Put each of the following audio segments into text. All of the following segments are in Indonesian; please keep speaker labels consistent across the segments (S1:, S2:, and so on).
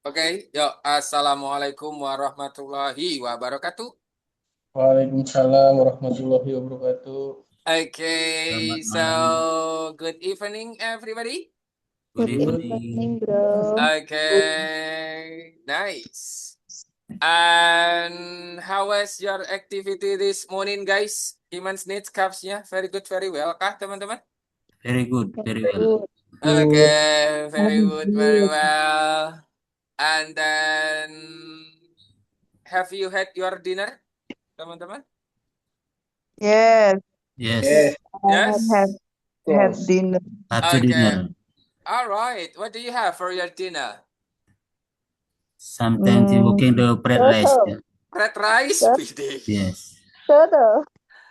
S1: Oke, yuk. Assalamualaikum warahmatullahi wabarakatuh.
S2: Waalaikumsalam warahmatullahi wabarakatuh.
S1: Okay,
S3: Selamat malam.
S1: good evening, everybody.
S3: Good
S4: Good
S3: evening.
S4: evening, bro.
S1: Okay, nice. And how was your activity this morning, guys? Gimana nih capsnya? Very good, very well, kah, teman-teman?
S3: Very good,
S4: Very
S3: very well.
S4: good.
S2: Good.
S1: Okay, very good, very well. And then, have you had your dinner, teman-teman?
S4: Yes,
S3: Yes,
S2: Yes,
S4: I
S1: Yes?
S4: had
S2: course.
S4: dinner.
S3: after
S1: Okay.
S3: dinner.
S1: All right. What do you have for your dinner?
S3: Sometimes you
S4: Mm,
S3: cooking the fried rice.
S4: soto.
S3: Yeah.
S1: Red rice,
S4: So-
S1: pidi.
S3: Yes.
S4: Soto.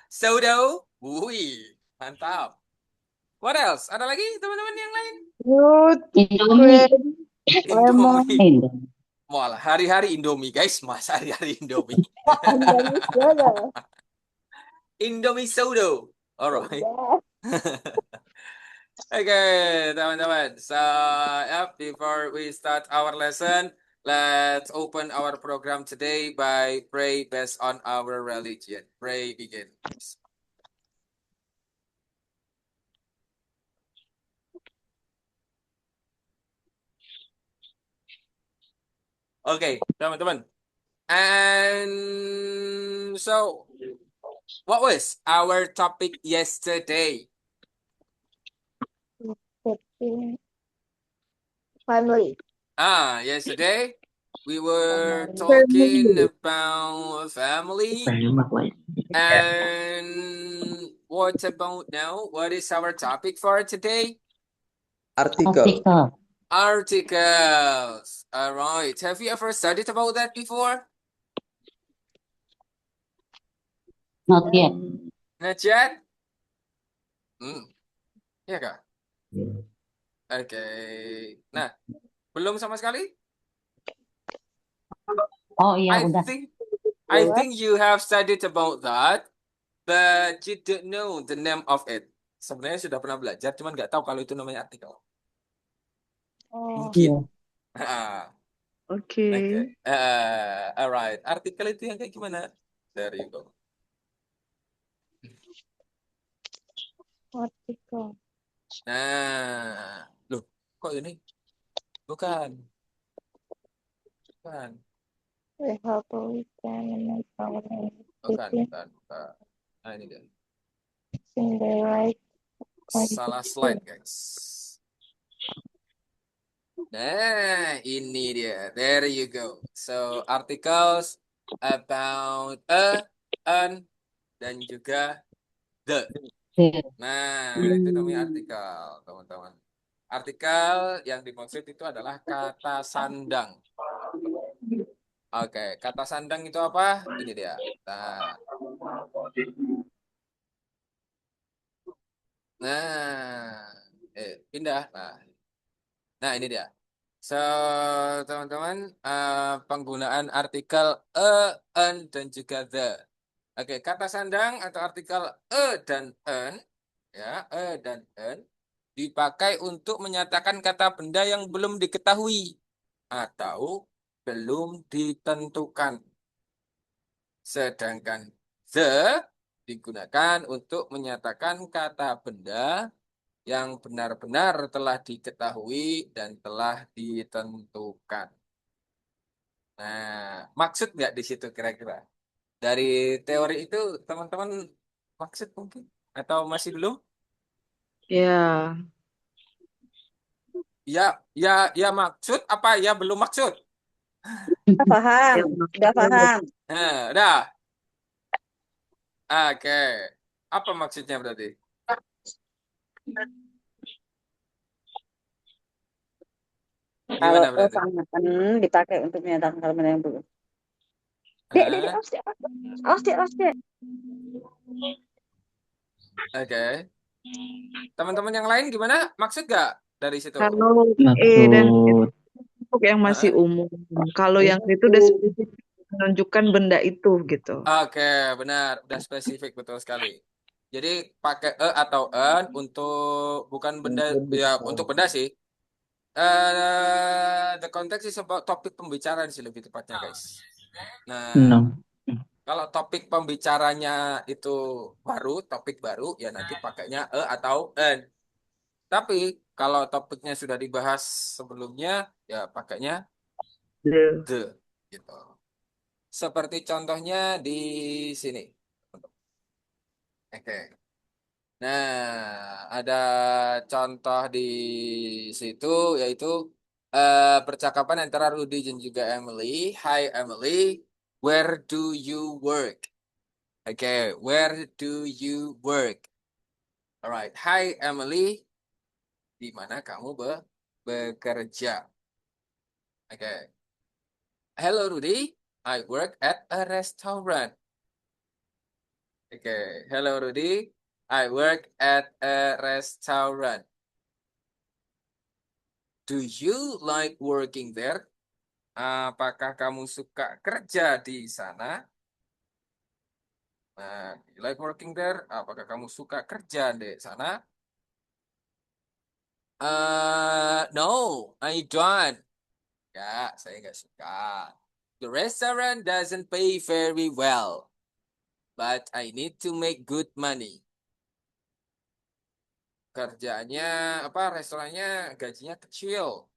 S1: Sodo. Wih, mantap. What else? Ada lagi teman-teman yang lain?
S4: Fruit,
S5: Indomie.
S4: cream, lemon,
S1: Indomie.
S5: Indomie.
S1: Malah hari-hari Indomie, guys. Mas hari-hari Indomie.
S4: and then soda.
S1: Indomie sodo. Alright.
S4: Yes.
S1: Oke, teman-teman. So, before we start our lesson, let's open our program today by pray based on our religion. Pray begin. Oke, teman-teman. And so, what was our topic yesterday?
S4: Cooking. Family.
S1: Yesterday we were
S4: Family.
S1: talking about family.
S5: Banyak banget.
S1: And what about now? What is our topic for today?
S2: Artikel.
S5: Artikel.
S1: Articles. All right. Have you ever studied about that before?
S5: Not yet.
S1: Not yet? Ya kak?
S3: Yeah.
S1: Oke. Nah, belum sama sekali?
S5: Oh iya
S1: I
S5: udah.
S1: think I
S4: What?
S1: think you have studied about that, but you don't know the name of it. Sebenarnya sudah pernah belajar, cuman nggak tahu kalau itu namanya artikel.
S4: Oh,
S1: Mungkin.
S5: Iya.
S1: Ah,
S4: oke.
S1: Oke. Alright. Artikel itu yang kayak gimana? There you go.
S4: Artikel.
S1: Nah, loh, kok ini? Bukan, bukan,
S4: We have a weekend and our
S1: bukan,
S4: cooking
S1: bukan, bukan. Nah, ini dia.
S4: in the right
S1: Salah slide, guys. Nah, ini dia. There you go. So, articles about a, an, dan juga the. Nah, itu namanya artikel, teman-teman. Artikel yang dimaksud itu adalah kata sandang. Oke, kata sandang itu apa? Ini dia. Nah, pindah. Nah, ini dia. So, teman-teman, penggunaan artikel an, dan juga the. Oke, kata sandang atau artikel dan an, ya, dan an, dipakai untuk menyatakan kata benda yang belum diketahui atau belum ditentukan. Sedangkan the digunakan untuk menyatakan kata benda yang benar-benar telah diketahui dan telah ditentukan. Nah, maksud nggak di situ kira-kira? Dari teori itu teman-teman maksud mungkin? Atau masih belum?
S6: Ya,
S1: Ya, ya maksud apa ya belum maksud?
S4: Udah paham,
S6: ya
S4: udah paham.
S1: Nah, udah. Oke. Apa maksudnya berarti?
S4: Kalau
S1: Gimana berarti?
S4: sama dipakai untuk menyatakan kalimat yang belum. Dek,
S1: Hah?
S4: awas, dek, awas, dek, awas, dek.
S1: Oke. Teman-teman yang lain gimana? Maksud gak dari situ?
S6: kalau dan
S5: Maksud.
S6: untuk yang masih
S1: Hah?
S6: umum. Kalau yang itu udah spesifik menunjukkan benda itu gitu.
S1: Oke, benar. Udah spesifik, betul sekali. Jadi pakai atau an untuk bukan benda, ya untuk benda sih. The context is about topik pembicaraan sih lebih tepatnya guys. Nah,
S2: No.
S1: kalau topik pembicaranya itu baru, topik baru, ya nanti pakainya atau en. Tapi kalau topiknya sudah dibahas sebelumnya, ya pakainya
S6: The.
S1: the, gitu. Seperti contohnya di sini. Oke. Nah, ada contoh di situ yaitu percakapan antara Rudy dan juga Emily. Hi Emily, where do you work? Oke, where do you work? Alright, hi Emily, di mana kamu bekerja? Oke, hello Rudy, I work at a restaurant. Oke, hello Rudy, I work at a restaurant. Do you like working there? Apakah kamu suka kerja di sana? Nah, you like working there? Apakah kamu suka kerja di sana? No, I don't. Ya, saya nggak suka. The restaurant doesn't pay very well, but I need to make good money. Kerjanya apa? Restorannya gajinya kecil.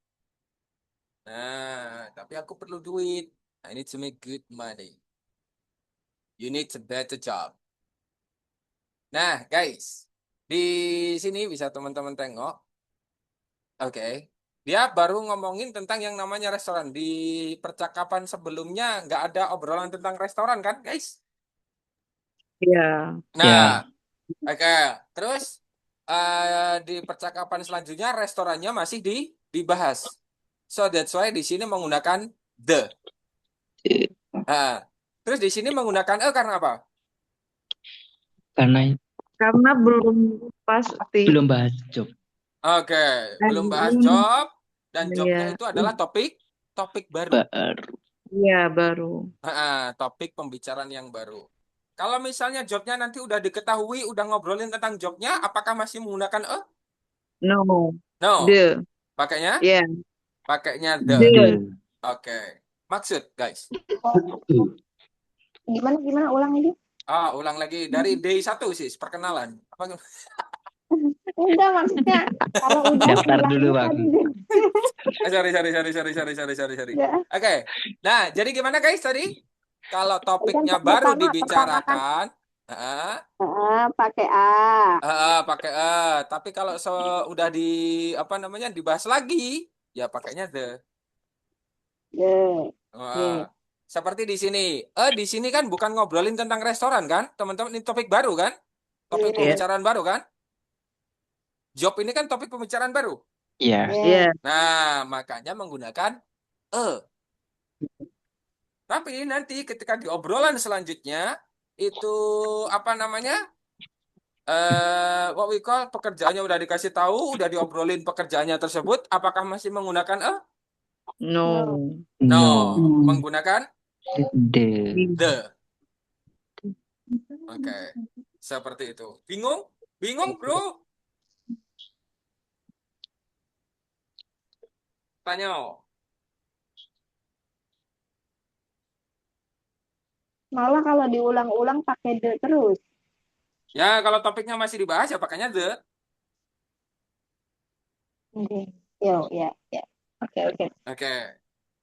S1: Nah, tapi aku perlu duit. I need to make good money. You need a better job. Nah, guys, di sini bisa teman-teman tengok. Oke. Dia baru ngomongin tentang yang namanya restoran. Di percakapan sebelumnya nggak ada obrolan tentang restoran kan, guys?
S6: Ya.
S1: Nah, oke. Terus di percakapan selanjutnya restorannya masih dibahas. So that's why di sini menggunakan the. Nah, terus di sini menggunakan karena apa?
S6: Karena belum pasti.
S2: Belum bahas job.
S1: Oke, belum bahas job dan jobnya
S6: Iya.
S1: itu adalah topik baru.
S6: Iya, baru.
S1: Topik pembicaraan yang baru. Kalau misalnya jobnya nanti udah diketahui, udah ngobrolin tentang jobnya, apakah masih menggunakan
S6: No.
S1: No.
S6: The.
S1: Pakainya?
S6: Yeah.
S1: Pakainya
S6: The.
S1: Oke. Maksud, guys.
S4: Gimana ulang lagi?
S1: Ulang lagi dari day 1 sih, perkenalan. Apa?
S4: Enggak, maksudnya kalau udah
S2: Daftar dulu,
S4: bilangnya
S2: Bang.
S4: tadi.
S1: Sorry.
S4: Ya.
S1: Oke. Nah, jadi gimana guys tadi? Kalau topiknya
S4: Kan
S1: baru
S4: pertama kan
S1: dibicarakan,
S4: pakai A.
S1: pakai tapi kalau udah apa namanya dibahas lagi, ya pakainya the.
S4: The.
S1: Seperti di sini. Di sini kan bukan ngobrolin tentang restoran kan, teman-teman? Ini topik baru kan? Topik
S4: Iya.
S1: pembicaraan baru kan? Job ini kan topik pembicaraan baru.
S2: Iya.
S6: Iya.
S1: Nah, makanya menggunakan Tapi nanti ketika di obrolan selanjutnya itu apa namanya? What we call pekerjaannya udah dikasih tahu, udah diobrolin pekerjaannya tersebut, apakah masih menggunakan
S6: No.
S1: No, menggunakan
S2: The.
S1: the. Oke. Seperti itu. Bingung? Bingung, Bro? Tanya.
S4: Malah kalau diulang-ulang pakai the terus.
S1: Ya, kalau topiknya masih dibahas ya pakainya the.
S4: Oke. Ya. Oke.
S1: Oke.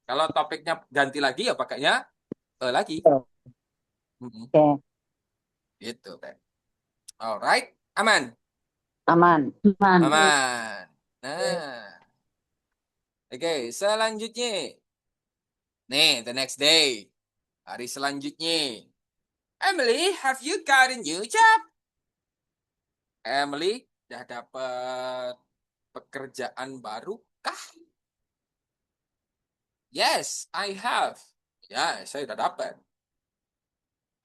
S1: Kalau topiknya ganti lagi ya pakainya lagi. Mm-mm.
S4: Oke.
S1: Gitu, Teh. Alright, aman.
S4: Aman.
S1: Aman. Nah, oke, selanjutnya. Nih, the next day. Hari selanjutnya. Emily, have you got a new job? Emily, udah dapat pekerjaan baru kah? Yes, I have. Ya, saya udah dapat.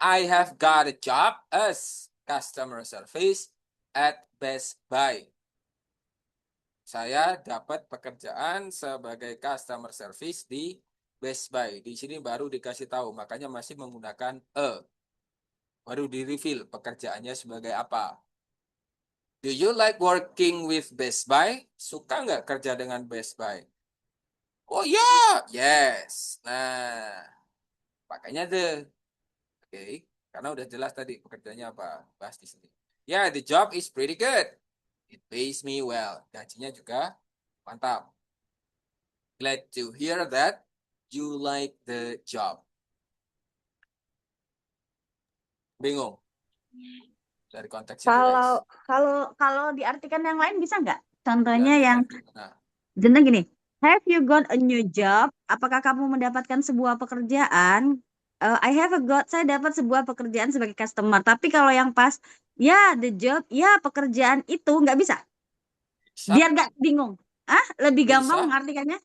S1: I have got a job as customer service at Best Buy. Saya dapat pekerjaan sebagai customer service di Best Buy. Di sini baru dikasih tahu, makanya masih menggunakan baru di reveal pekerjaannya sebagai apa. Do you like working with Best Buy? Suka nggak kerja dengan Best Buy? Oh ya, yes. Nah, pakainya the. Oke, karena udah jelas tadi pekerjaannya apa. Bahas di sini. Ya, the job is pretty good. It pays me well. Gajinya juga mantap. Glad to hear that you like the job. Bingung dari konteks itu,
S4: Kalau
S1: guys.
S4: kalau diartikan yang lain bisa nggak? Contohnya yang
S1: Nah,
S4: contoh gini, have you got a new job? Apakah kamu mendapatkan sebuah pekerjaan? Saya dapat sebuah pekerjaan sebagai customer. Tapi kalau yang pas, ya the job, ya pekerjaan itu nggak bisa.
S1: bisa,
S4: Biar nggak bingung. Lebih gampang
S1: bisa.
S4: mengartikannya?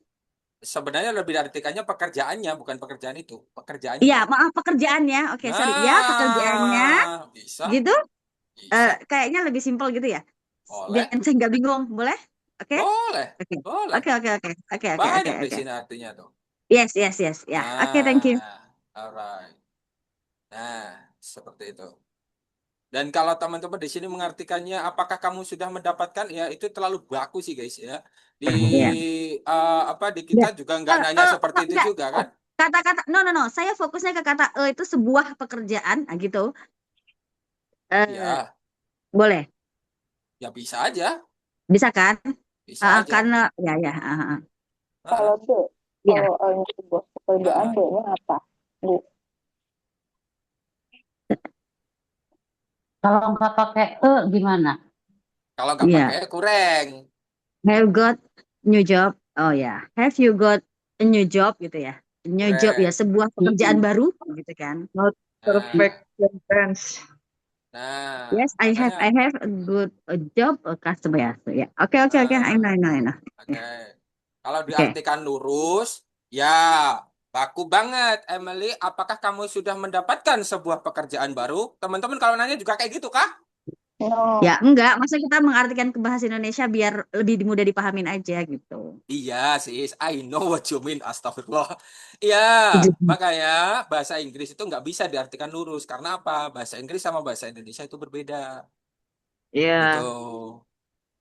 S1: Sebenarnya lebih diartikannya pekerjaannya, bukan pekerjaan itu.
S4: Iya,
S1: Pekerjaannya.
S4: maaf pekerjaannya. Oke, sorry. Ya pekerjaannya,
S1: Nah, bisa,
S4: gitu.
S1: bisa.
S4: Kayaknya lebih simpel gitu ya.
S1: Boleh,
S4: Biar saya nggak bingung, boleh? Oke?
S1: boleh,
S4: Oke.
S1: boleh.
S4: Oke, oke, oke. Oke, oke, oke,
S1: Banyak di
S4: oke.
S1: sini artinya tuh.
S4: Yes, yes, yes. Ya, oke, thank you.
S1: Alright. Nah, seperti itu. Dan kalau teman-teman di sini mengartikannya, apakah kamu sudah mendapatkan? Ya, itu terlalu baku sih, guys ya. Di
S4: Iya.
S1: di
S4: Ya.
S1: kita juga nggak nanya seperti itu
S4: Enggak.
S1: juga kan?
S4: Kata-kata, no. Saya fokusnya ke kata itu sebuah pekerjaan, gitu.
S1: Ya,
S4: Boleh,
S1: ya bisa aja,
S4: bisa kan?
S1: bisa aja.
S4: Karena, ya.
S1: Heeh,
S4: D,
S1: iya.
S4: kalau sebuah pekerjaan
S1: Heeh.
S4: D-nya apa? Bu.
S5: Kalau nggak pakai gimana?
S1: Kalau nggak
S4: Iya.
S1: pakai kurang.
S4: Have got new job. Oh ya, have you got a new job gitu ya? New job ya,
S1: Kurang.
S4: sebuah pekerjaan baru gitu kan?
S6: Not
S1: Nah,
S6: perfect sentence.
S1: nah,
S4: Yes, I have
S1: makanya.
S4: a good job customer ya. So, ya. Oke. I know.
S1: Oke. Kalau
S4: Oke.
S1: diartikan lurus, ya baku banget, Emily. Apakah kamu sudah mendapatkan sebuah pekerjaan baru? Teman-teman kalau nanya juga kayak gitu kah?
S4: No. Ya, enggak. Masa kita mengartikan ke bahasa Indonesia biar lebih mudah dipahamin aja gitu.
S1: Iya, sis. I know what you mean. Astagfirullah. Iya, makanya bahasa Inggris itu nggak bisa diartikan lurus. Karena apa? Bahasa Inggris sama bahasa Indonesia itu berbeda.
S6: Iya.
S1: Gitu.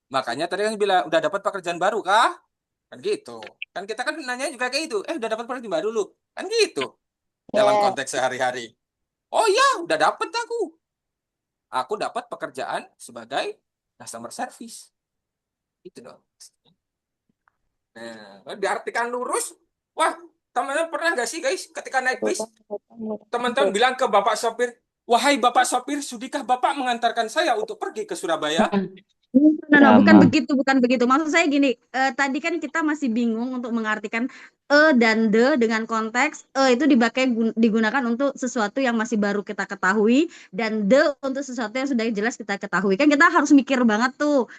S1: Makanya tadi kan bilang, udah dapat pekerjaan baru kah? Kan gitu. Kan kita kan nanya juga kayak itu. Udah dapat pekerjaan baru lu. Kan gitu. Dalam konteks sehari-hari. Oh ya, udah dapat aku. Aku dapat pekerjaan sebagai customer service. Itu dong. Nah, diartikan lurus. Wah, teman-teman pernah nggak sih guys, ketika naik bis, teman-teman bilang ke bapak sopir, wahai bapak sopir, sudikah bapak mengantarkan saya untuk pergi ke Surabaya?
S4: No, bukan
S2: Sama.
S4: begitu. Maksud saya gini, tadi kan kita masih bingung untuk mengartikan dan the dengan konteks itu digunakan untuk sesuatu yang masih baru kita ketahui dan the untuk sesuatu yang sudah jelas kita ketahui. Kan kita harus mikir banget tuh.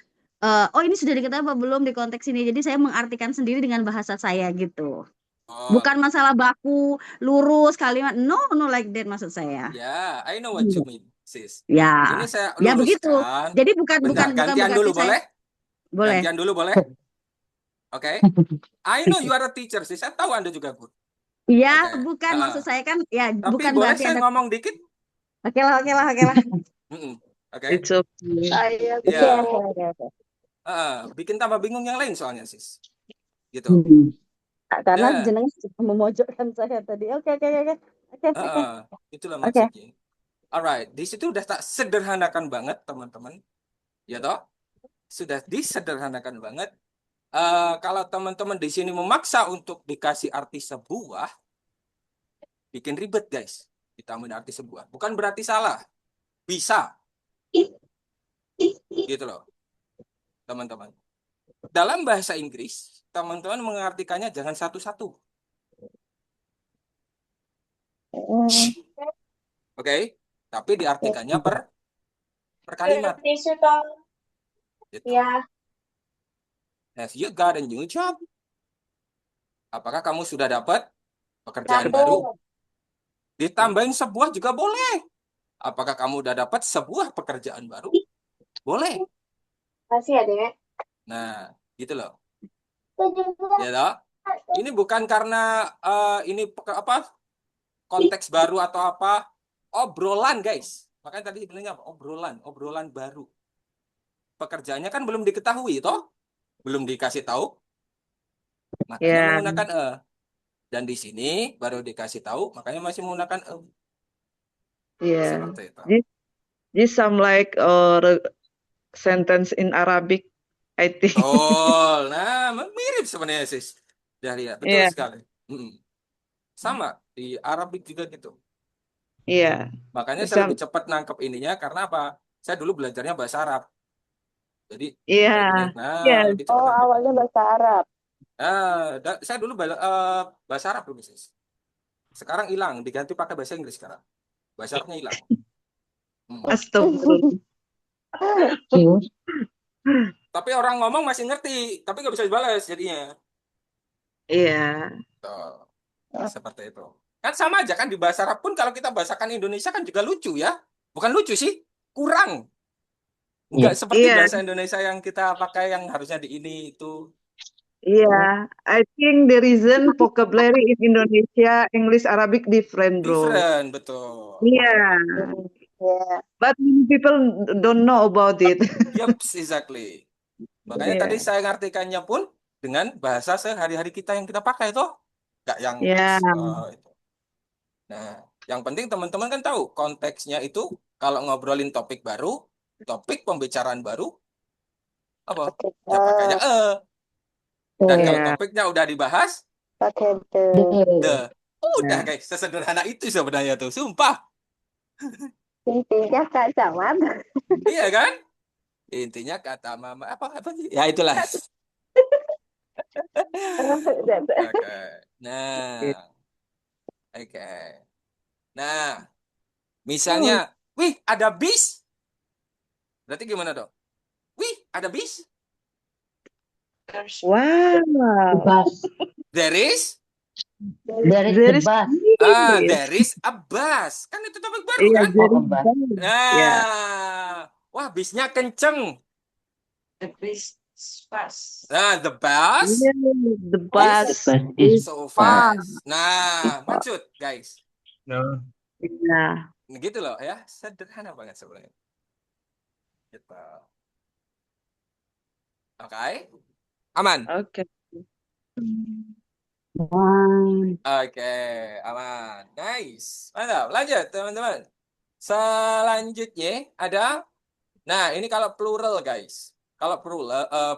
S4: Oh ini sudah diketahui apa belum di konteks ini. Jadi saya mengartikan sendiri dengan bahasa saya gitu.
S1: Oh,
S4: Bukan masalah baku, lurus kalimat. No, like that maksud saya.
S1: ya, I know what you mean, sis.
S4: Ya,
S1: Ini saya
S4: ya begitu.
S1: luruskan.
S4: Jadi bukan
S1: Bentar, gantian
S4: berarti
S1: dulu
S4: saya
S1: boleh?
S4: boleh.
S1: Gantian dulu boleh? Oke. I know you are a teacher, sis. Saya tahu Anda juga good.
S4: Iya,
S1: Oke.
S4: bukan maksud saya kan ya
S1: Tapi
S4: bukan
S1: boleh
S4: berarti
S1: saya
S4: ada.
S1: ngomong dikit?
S4: Oke lah.
S1: Oke.
S6: It's okay.
S1: Ya,
S4: Oke.
S1: bikin tambah bingung yang lain soalnya, sis. Gitu.
S4: Karena
S1: Ya,
S4: jenengnya sudah memojokkan saya tadi. Oke.
S1: itulah
S4: Oke.
S1: maksudnya. Alright, di situ udah tak sederhanakan banget, teman-teman. Ya toh? Sudah disederhanakan banget. Kalau teman-teman di sini memaksa untuk dikasih arti sebuah, bikin ribet, guys. Ditambahin arti sebuah. Bukan berarti salah. Bisa. Gitu loh, teman-teman. Dalam bahasa Inggris, teman-teman mengartikannya jangan satu-satu. Oke? Tapi diartikannya per kalimat. Gitu. Have you got a new job? Apakah kamu sudah dapat pekerjaan baru? Ditambahin sebuah juga boleh. Apakah kamu udah dapat sebuah pekerjaan baru? Boleh.
S7: Masih ya, Dek?
S1: Nah, gitu loh. Ya toh? Ini bukan karena ini apa konteks baru atau apa, obrolan guys. Makanya tadi bilangnya apa? Obrolan baru. pekerjaannya kan belum diketahui, toh? Belum dikasih tahu, makanya
S6: Ya,
S1: menggunakan Dan di sini baru dikasih tahu, makanya masih menggunakan
S6: ya.
S1: seperti itu.
S6: This some like sentence in Arabic, I think.
S1: Betul. Nah, mirip sebenarnya sis. Dahlia, betul
S6: Iya,
S1: sekali. Sama di Arabik juga gitu.
S6: iya.
S1: Makanya saya
S6: Some,
S1: lebih cepat nangkep ininya karena apa? Saya dulu belajarnya bahasa Arab. Jadi
S6: iya,
S1: kayak gini.
S6: iya.
S1: Nah, lebih cepat
S7: Oh,
S1: nangkep.
S7: awalnya bahasa Arab.
S1: Saya dulu bahasa Arab dulu sis. Sekarang hilang, diganti pakai bahasa Inggris sekarang. Bahasa Arabnya hilang.
S6: Astagfirullah.
S5: Serius?
S1: Tapi orang ngomong masih ngerti, tapi nggak bisa dibalas jadinya.
S6: Iya,
S1: Tuh, seperti itu. Kan sama aja kan di bahasa Arab pun kalau kita bahasakan Indonesia kan juga lucu ya. Bukan lucu sih, kurang. Enggak seperti
S6: iya,
S1: bahasa Indonesia yang kita pakai yang harusnya di ini itu.
S6: iya. I think the reason vocabulary in Indonesia, English, Arabic different, bro.
S1: Different, betul.
S6: Iya,
S7: Ya.
S6: but many people don't know about it.
S1: Yup, exactly. Makanya tadi
S6: Iya,
S1: saya ngartikannya pun dengan bahasa sehari-hari kita yang kita pakai itu. Enggak yang
S6: iya,
S1: itu. Nah, yang penting teman-teman kan tahu konteksnya itu kalau ngobrolin topik baru, topik pembicaraan baru, apa? Ya pakainya Dan kalau
S6: iya.
S1: topiknya udah dibahas,
S7: Pakai the.
S1: the. Udah
S6: Iya.
S1: guys, sesederhana itu sebenarnya tuh, sumpah.
S7: Intinya Kak Camat.
S1: Iya kan? Intinya kata mama apa sih? Ya itulah. Oke. Nah, oke. Nah, misalnya, wih, ada bis. Berarti gimana dong? Wih, ada bis.
S6: Wow,
S5: Bus.
S1: There is
S5: There is
S6: there
S5: the
S6: is
S5: bus.
S6: this.
S1: there is a bus. Kan itu topik baru
S6: Iya,
S1: kan?
S6: there
S5: Oh,
S6: is
S5: bus.
S6: that. Ya.
S1: Nah, wah bisnya kenceng.
S8: The bus
S1: Nah, the bus
S6: Yeah, the bus
S2: The bus
S6: is
S2: is
S1: so
S6: fast.
S1: fast. Nah, maksud guys.
S6: Yeah.
S1: Gitu loh ya, sederhana banget sebenarnya. Gitu. Oke. Aman.
S6: Okay.
S5: One.
S1: Oke, aman. Nice. Mantap. Lanjut, teman-teman. Selanjutnya ada nah, ini kalau plural, guys. Kalau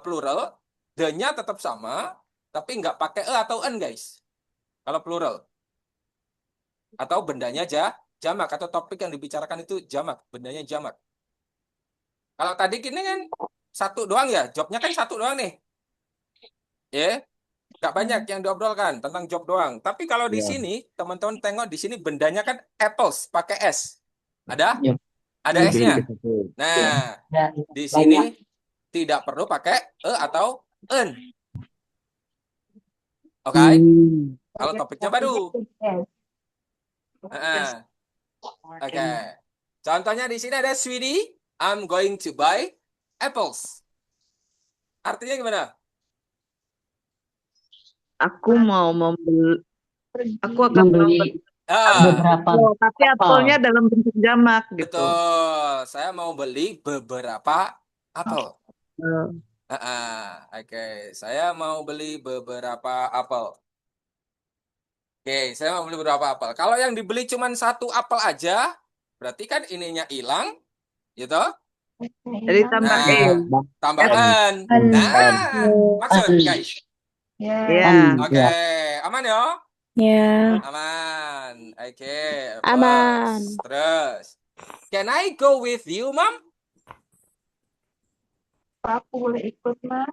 S1: plural the-nya tetap sama, tapi nggak pakai atau en, guys. Kalau plural. Atau bendanya jamak atau topik yang dibicarakan itu jamak, bendanya jamak. Kalau tadi gini kan satu doang ya, jobnya kan satu doang nih. Ya, nggak banyak yang diobrolkan tentang job doang. Tapi kalau di sini, teman-teman tengok di sini bendanya kan apples pakai S. Ada?
S2: Yup.
S1: Ada S-nya. Nah,
S5: Ya,
S1: di
S5: banyak.
S1: sini tidak perlu pakai atau en. Oke? Kalau topiknya baru. Oke. Contohnya di sini ada Sweetie, I'm going to buy apples. Artinya gimana?
S6: Aku mau membeli. Aku akan
S5: Membeli beberapa
S6: tapi apelnya dalam bentuk jamak gitu.
S1: Betul. Saya mau beli beberapa apel.
S6: Eh,
S1: Oke, saya mau beli beberapa apel. Oke, saya mau beli beberapa apel. Kalau yang dibeli cuma satu apel aja, berarti kan ininya hilang, gitu.
S6: Jadi tambah
S1: Nah, tambahkan. Nah, maksud guys.
S6: Ya.
S1: Oke, aman ya?
S8: Ya.
S1: Aman. Oke.
S8: Aman.
S1: Terus. Can I go with you, Mom?
S7: Aku boleh ikut, Mas.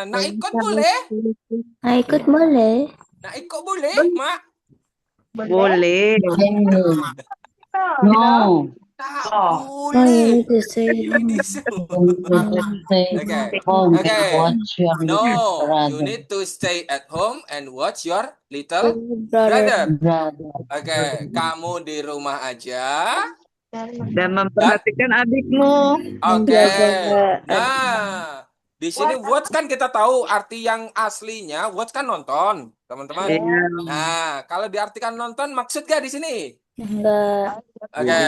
S1: Nak ikut boleh?
S8: Ikut boleh.
S1: Nak ikut boleh, Mak?
S6: Boleh.
S5: No.
S1: Tak
S8: Oh, you
S1: boleh.
S8: need to say
S5: Stay home
S1: Okay.
S5: and watch your
S1: No,
S5: brother.
S1: you need to stay at home and watch your little brother.
S5: Brother.
S1: Oke, kamu di rumah aja.
S6: Dan memperhatikan adikmu.
S1: Oke. Nah, di sini watch kan kita tahu arti yang aslinya watch kan nonton, teman-teman.
S6: Iya.
S1: Nah, kalau diartikan nonton maksud gak di sini?
S8: Enggak.
S1: Oke.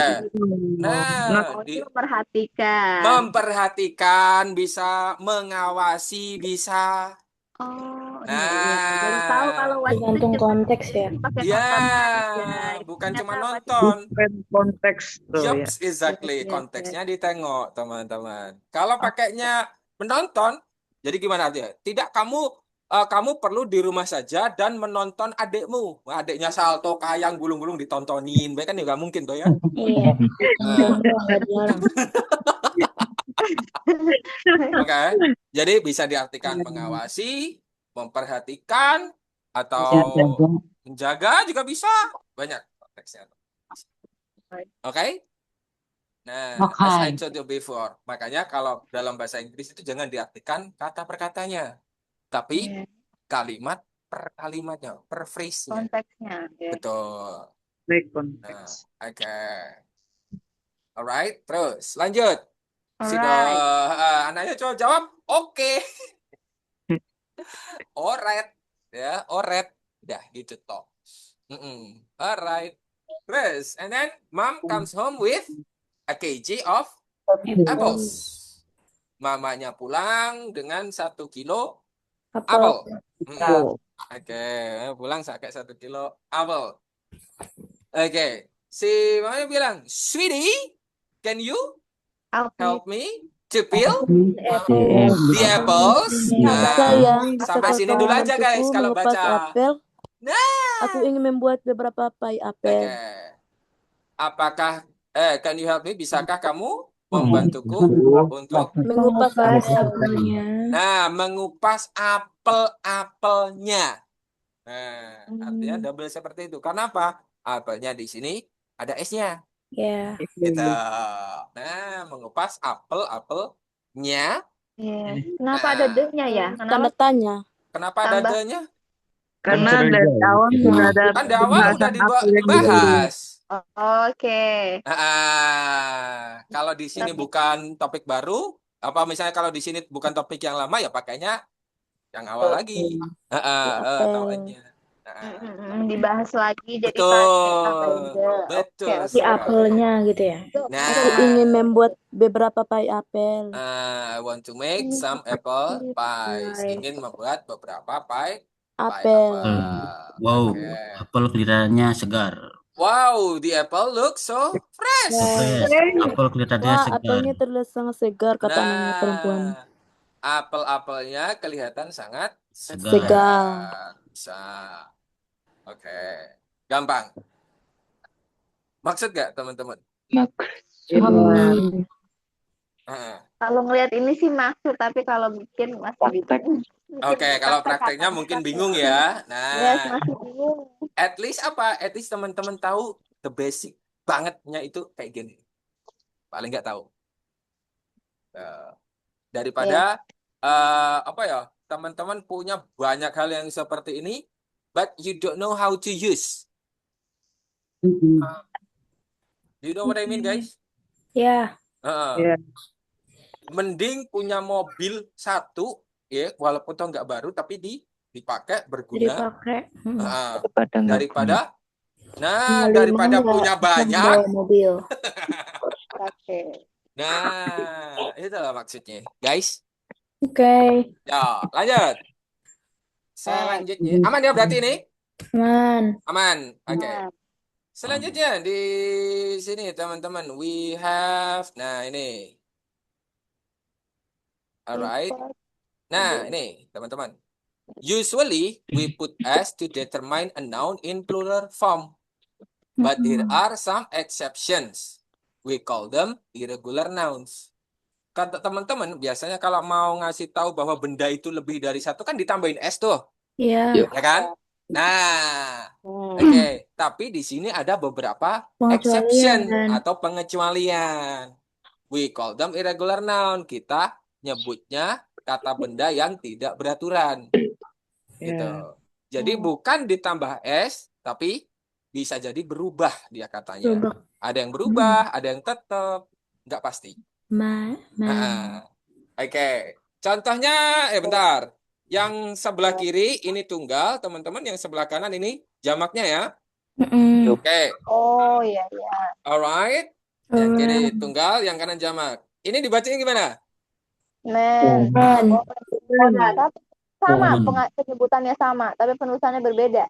S6: Not
S1: Nah,
S7: Itu memperhatikan.
S1: memperhatikan bisa, mengawasi bisa.
S7: Oh, iya. Baru tahu kalau
S1: Nah,
S7: watch itu
S8: Tergantung
S7: cuma
S8: konteks ya.
S7: pakai
S1: ya,
S7: nonton aja.
S1: bukan
S7: Ternyata
S1: cuma
S7: watch
S1: nonton.
S6: different context tuh ya.
S1: Yups, exactly.
S7: Yes, yes.
S1: Konteksnya ditengok, teman-teman. Kalau pakainya menonton, jadi gimana dia? Tidak, kamu perlu di rumah saja dan menonton adikmu. Wah, adiknya salto, kayang, gulung-gulung ditontonin. Baik kan juga mungkin tuh ya.
S8: Iya.
S1: Nah,
S8: Contoh nggak dilarang.
S1: oke. Jadi bisa diartikan mengawasi, memperhatikan, atau
S5: Jaga.
S1: menjaga juga bisa. Banyak konteksnya. Oke? Nah, as I
S5: Oke.
S1: told you before, makanya kalau dalam bahasa Inggris itu jangan diartikan kata per katanya, tapi
S7: Iya,
S1: kalimat per kalimatnya, per phrase-nya.
S7: konteksnya. Ya.
S1: Betul.
S6: Baik
S1: Nah,
S6: konteks.
S1: oke. Alright, terus lanjut.
S7: Alright.
S1: Anaknya coba jawab, oke. Alright, ya, alright. Udah gitu toh. Alright. Terus, and then mom comes home with a kg of apples. Mamanya pulang dengan 1 kilo apel.
S8: Apel.
S1: Oke, pulang pakai 1 kilo apel. Oke, si mamanya bilang, sweetie, can you help me to peel the apples? Nah,
S9: Sayang,
S1: sampai sini dulu aja guys kalau
S9: mengupas
S1: baca.
S9: apel.
S1: Nah,
S9: Aku ingin membuat beberapa pai apel.
S1: oke. Apakah, can you help me? Bisakah kamu membantuku untuk
S9: Mengupas
S8: apelnya.
S1: mengupas apel-apelnya. Nah, artinya double seperti itu. Kenapa? Apelnya di sini ada S-nya.
S8: Ya.
S1: Gitu. Nah, mengupas apel-apelnya.
S7: Iya. Kenapa ada D-nya ya?
S9: Tanda tanya.
S1: Kenapa ada
S7: Tambah.
S1: D-nya?
S6: Karena dari awal sudah ada
S1: Kan di awal udah
S6: pembahasan apa yang
S1: dibahas.
S7: Oke.
S1: Kalau di sini bukan topik baru, apa misalnya kalau di sini bukan topik yang lama ya pakainya yang awal lagi. Tawannya.
S7: Dibahas lagi jadi
S1: Betul.
S7: pakai apel.
S1: Betul.
S7: Oke,
S8: Si apelnya gitu ya.
S1: Nah,
S9: Aku ingin membuat beberapa pai apel.
S1: I want to make some apple pies. Ingin membuat beberapa pie
S9: Apel.
S3: Wow,
S1: Oke.
S3: apel kelihatannya segar.
S1: Wow, the apple looks so fresh.
S3: Fresh. Apel kelihatannya
S9: Wah,
S3: segar.
S9: apelnya terlihat sangat segar, kata anaknya perempuan.
S1: Apel-apelnya kelihatan sangat
S9: Segar.
S1: Bisa. Oke. Gampang. Maksud gak teman-teman?
S7: Kalau ngelihat ini sih maksud, tapi kalau bikin masih bingung.
S1: Oke, kalau prakteknya mungkin bingung ya. Nah,
S7: Yes, masih bingung.
S1: at least apa? At least teman-teman tahu the basic bangetnya itu kayak gini. Paling nggak tahu. Daripada apa ya? Teman-teman punya banyak hal yang seperti ini, but you don't know how to use. Do you know what I mean, guys?
S8: Ya.
S6: Ya.
S1: Mending punya mobil satu, ya, walaupun toh nggak baru, tapi dipakai berguna.
S8: Dipakai.
S1: Daripada
S8: Beli
S1: punya banyak.
S8: bawa mobil.
S7: Oke.
S1: Nah, itulah maksudnya, guys.
S8: Oke.
S1: Ya, lanjut. Selanjutnya, aman ya berarti ini? Aman. Oke. Selanjutnya di sini teman-teman, we have, nah ini. Alright. Nah, ini teman-teman. Usually we put s to determine a noun in plural form. But there are some exceptions. We call them irregular nouns. Kata teman-teman, biasanya kalau mau ngasih tahu bahwa benda itu lebih dari satu kan ditambahin s tuh.
S8: Iya.
S1: Ya kan? Nah, oke. Tapi di sini ada beberapa exception atau pengecualian. We call them irregular noun. Kita nyebutnya kata benda yang tidak beraturan. Gitu. Jadi bukan ditambah s, tapi bisa jadi berubah dia katanya. Ada yang berubah, ada yang tetap, nggak pasti. Oke. Contohnya, bentar. Yang sebelah kiri ini tunggal, teman-teman. Yang sebelah kanan ini jamaknya ya.
S8: Mm-mm.
S1: Oke,
S7: Oh iya iya.
S1: alright. Yang kiri
S8: Alright.
S1: tunggal, yang kanan jamak. Ini dibacanya gimana?
S7: Men.
S8: Man.
S7: Tapi sama
S3: Woman.
S7: penyebutannya sama, tapi penulisannya berbeda.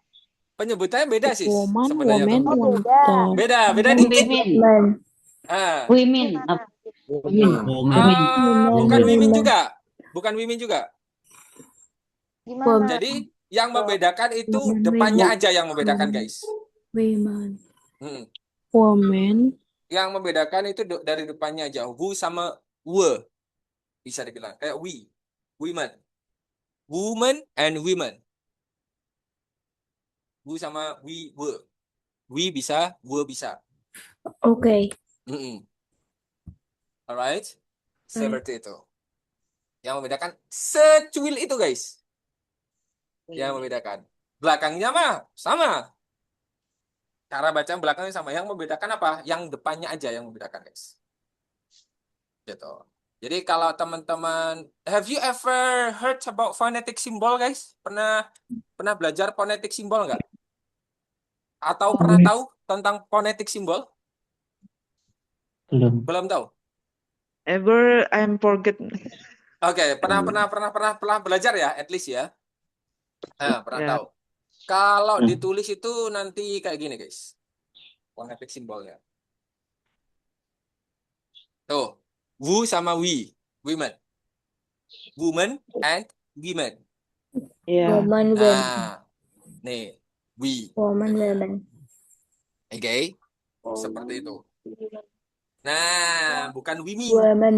S1: Penyebutannya beda sih
S9: Woman,
S1: sebenarnya
S9: woman,
S1: tuh.
S7: Oh
S9: wanita.
S7: beda.
S1: Beda dikit.
S5: Women.
S8: Man.
S1: Ah,
S5: Women.
S7: Gimana?
S5: Women.
S3: Woman.
S5: Women.
S1: bukan
S3: Woman.
S1: women
S8: Woman.
S1: juga. Bukan women juga.
S7: Gimana?
S1: Jadi yang membedakan itu
S8: Woman.
S1: depannya
S8: Woman.
S1: aja yang membedakan, guys.
S8: Woman.
S1: Hmm.
S9: Woman.
S1: Yang membedakan itu dari depannya aja. Who sama we. Bisa dibilang. Kayak we. Women. Woman and women. Who sama we. We bisa, we bisa.
S8: Oke.
S1: Alright. Seperti itu. Yang membedakan secuil itu, guys. Yang membedakan. Belakangnya mah sama. Cara baca belakangnya sama. Yang membedakan apa? Yang depannya aja yang membedakan, guys. Gitu. Jadi kalau teman-teman, have you ever heard about phonetic symbol, guys? Pernah belajar phonetic symbol nggak? Atau pernah tahu tentang phonetic symbol?
S2: Belum.
S1: Belum tahu.
S6: Ever I'm forget.
S1: Oke, pernah belajar ya, at least ya. Pernah
S6: Ya.
S1: tahu. Kalau ditulis itu nanti kayak gini, guys. Phonetic symbolnya. Tuh, wu sama we, women. Woman and women.
S6: Ya.
S8: Woman. Women.
S1: Nah, nih, we.
S8: Woman. Women.
S1: Oke, seperti itu. Nah, bukan women.
S8: Woman.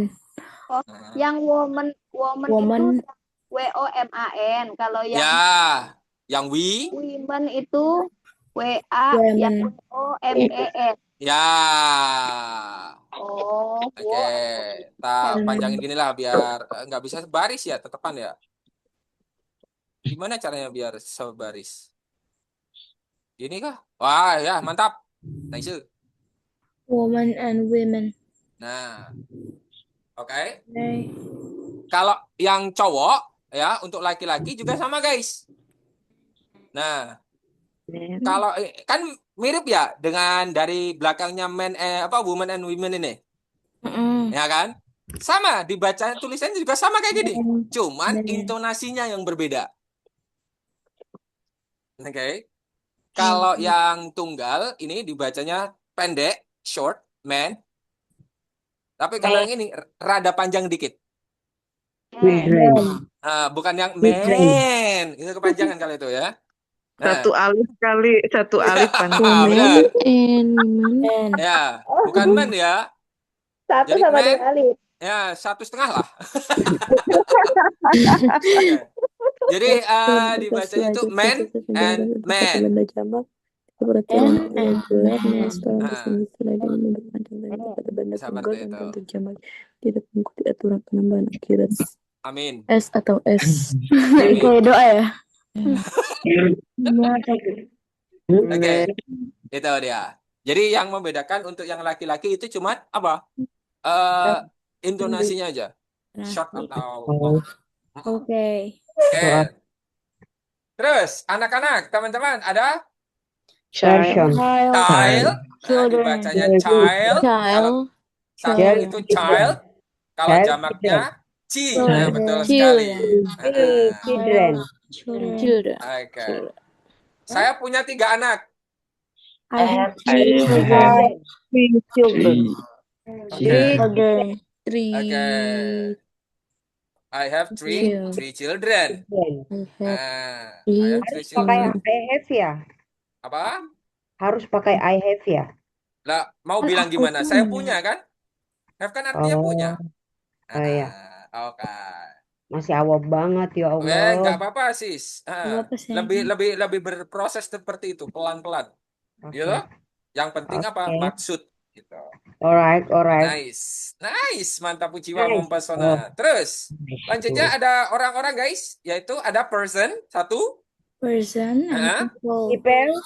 S7: Oh,
S1: Nah.
S7: yang woman
S8: Woman.
S7: itu WOMAN. Kalau yang
S1: Ya, yang we.
S7: women itu WA
S8: Women.
S7: yang WOMEN.
S1: Ya.
S7: Oh,
S1: Oke, tak panjangin gini lah biar nggak bisa sebaris ya, tetepan ya. Gimana caranya biar sebaris? Gini kah? Wah, ya mantap. Nice.
S8: Woman and women.
S1: Nah, oke.
S8: Okay.
S1: Kalau yang cowok ya untuk laki-laki juga sama, guys. Nah, kalau kan mirip ya dengan dari belakangnya woman and women ini. Ya kan? Sama dibaca tulisannya juga sama kayak gini. Cuman intonasinya yang berbeda. Oke. Kalau yang tunggal ini dibacanya pendek, short, man. Tapi kalau yang ini rada panjang dikit. Bukan yang man. Itu kepanjangan kalau itu ya.
S6: Satu alif panjang.
S1: Benar.
S9: Man.
S1: Ya, bukan man ya.
S7: Satu
S1: Jadi
S7: sama
S1: man,
S7: dengan alif.
S1: ya 1,5 lah. Jadi dibacanya itu man and man. Seperti itu.
S9: Tidak mengikuti aturan penambahan akhirat
S1: Amin.
S9: S atau S.
S1: Amin.
S8: Kayak doa ya.
S1: Oke, itu dia. Jadi yang membedakan untuk yang laki-laki itu cuma apa? Intonasinya aja. Short atau long.
S8: Oke.
S1: Oke. Terus anak-anak, teman-teman ada
S5: Child.
S1: child. Nah, dibacanya child. Kalau satu itu child. Kalau jamaknya chi. Ya, betul sekali.
S5: Children.
S9: Children.
S1: Oke. Saya punya 3 anak.
S8: I have
S5: Three children.
S8: children.
S1: Oke. I have three children. I have 3 children.
S5: I have ya?
S1: Apa?
S5: Harus pakai I have ya?
S1: Lah, mau bilang gimana? Saya punya kan? Have kan artinya punya.
S5: Iya.
S1: Oke.
S5: Masih awam banget ya Allah.
S1: Nggak apa-apa, sis. Lebih berproses seperti itu, pelan-pelan. Gitu? Yang penting apa? Maksud. Gitu.
S5: Alright.
S1: Nice. Mantap, jiwa mempesona. Terus, lanjutnya ada orang-orang, guys. Yaitu ada person, 1.
S8: Person and people.
S5: People.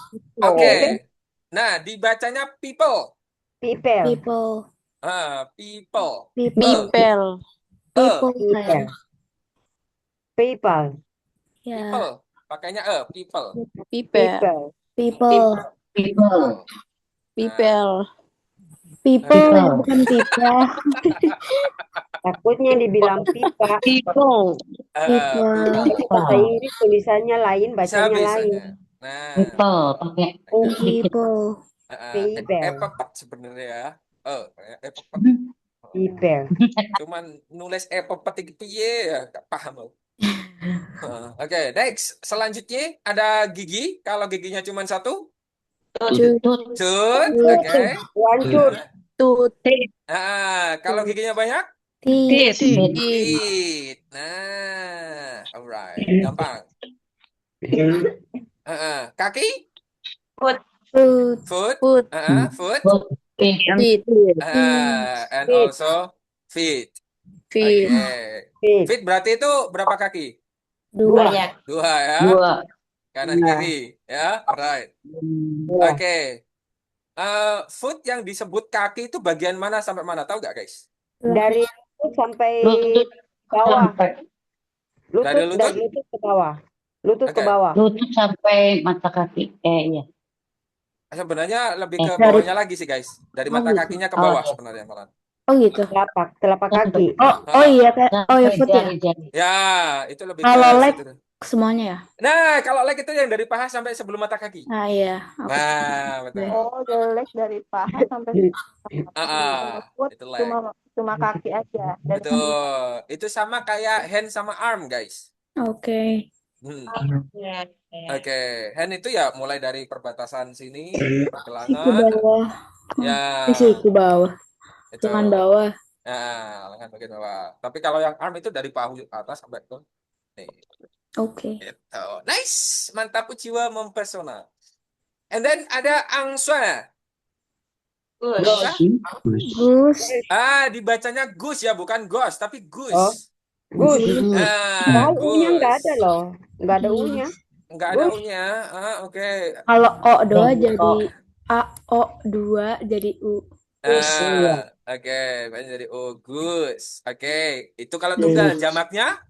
S1: Oke. Nah, dibacanya people.
S5: People.
S8: People.
S1: People.
S9: People.
S8: People.
S5: People.
S8: Ya.
S1: People. Pakainya people.
S9: People.
S8: People.
S3: People.
S9: People.
S8: People ya, bukan pipa.
S5: Takutnya dibilang pipa.
S2: People.
S8: People.
S5: Tapi bahasa Inggris tulisannya lain,
S1: Bisa
S5: bacanya
S1: bisa.
S5: lain.
S1: Nah,
S3: People pakai u dikit.
S8: People.
S5: People.
S1: epepet sebenarnya ya. Oh, epepet.
S5: People.
S1: Cuman nulis epepet iki piye ya, gak paham aku. Oke, next. Selanjutnya ada gigi. Kalau giginya cuma satu,
S3: Tut.
S1: tooth. Oke.
S5: Wancur.
S9: Tut.
S1: Kalau giginya banyak,
S8: Teeth.
S1: teeth. Nah, alright, gampang. Kaki,
S7: Foot.
S8: Foot.
S1: foot,
S9: Foot.
S1: foot,
S3: Foot. Feet.
S9: Feet.
S1: and
S5: Feet.
S1: also feet.
S9: Feet.
S1: Oke.
S5: Feet.
S1: Feet berarti itu berapa kaki?
S8: Dua.
S1: Dua ya.
S3: Dua.
S1: Kanan kiri ya. Alright.
S5: Dua.
S1: Oke. Foot yang disebut kaki itu bagian mana sampai mana? Tahu nggak, guys?
S5: Dari lutut sampai
S3: Lutut
S5: bawah.
S3: sampai
S1: Dari
S5: Lutut
S1: lutut?
S5: dari lutut ke bawah. Lutut ke
S1: Oke.
S5: bawah.
S3: lutut sampai mata kaki. Iya.
S1: Sebenarnya lebih ke
S9: Dari-
S1: bawahnya lagi sih, guys. Dari mata
S9: gitu.
S1: kakinya ke bawah
S3: Oh.
S1: sebenarnya malah.
S9: Oh gitu.
S5: Telapak kaki.
S9: Oh iya kayak
S3: Sampai
S9: foot ya.
S3: jari-jari.
S1: Ya, itu lebih
S9: Kalau
S1: ke
S9: leg
S1: situ.
S9: semuanya ya.
S1: Nah, kalau leg itu yang dari paha sampai sebelum mata kaki.
S9: Ah iya. Oke.
S1: Nah, betul.
S7: Oh, the leg dari paha sampai foot
S1: Itu leg.
S7: cuma kaki aja. Dan
S1: Betul. Itu sama kayak hand sama arm, guys.
S9: Oke.
S1: Oke, hand itu ya mulai dari perbatasan sini,
S9: Siku
S1: pergelangan,
S9: bawah.
S1: ya,
S9: Siku bawah.
S1: itu,
S9: Lengan bawah.
S1: ya, lengan bagian bawah. Tapi kalau yang arm itu dari bahu atas sampai ke, nih,
S9: Oke.
S1: gitu. Nice, mantap, jiwa mempesona. And then ada angsua. Bisa?
S9: Gus.
S1: Dibacanya gus ya, bukan gos, tapi gus.
S5: Oh. Gus.
S1: Nah,
S5: Padahal U-nya nggak ada
S1: gus.
S5: loh. Nggak ada U-nya.
S1: Nggak ada
S5: Gus.
S1: U-nya. Oke.
S9: Kalau O2 jadi A, O2 jadi U.
S1: Oke, banyak dari gus. Oke, itu kalau tunggal jamaknya?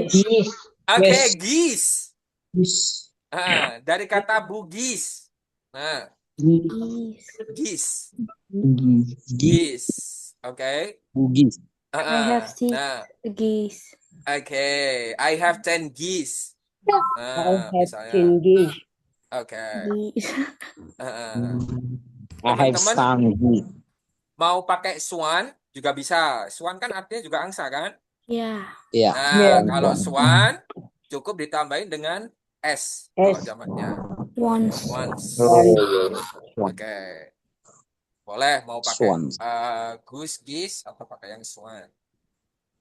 S3: Gis.
S1: Oke, gis. Dari kata bugis. Nah,
S9: Gis.
S1: gis. Oke.
S2: Bugis.
S9: I have six
S1: Nah,
S9: geese.
S1: oke. I have 10 geese.
S5: I have
S1: Misalnya.
S5: 10 geese.
S1: Oke.
S9: Geese.
S2: I have
S1: Teman-teman
S2: some geese.
S1: mau pakai swan juga bisa. Swan kan artinya juga angsa kan?
S9: Ya.
S2: Iya.
S1: Nah, kalau swan cukup ditambahin dengan S kalau jamaknya.
S9: Once.
S1: Once.
S2: Swan.
S1: Oke. Boleh mau pakai
S2: Swan.
S1: goose, geese, atau pakai yang swan.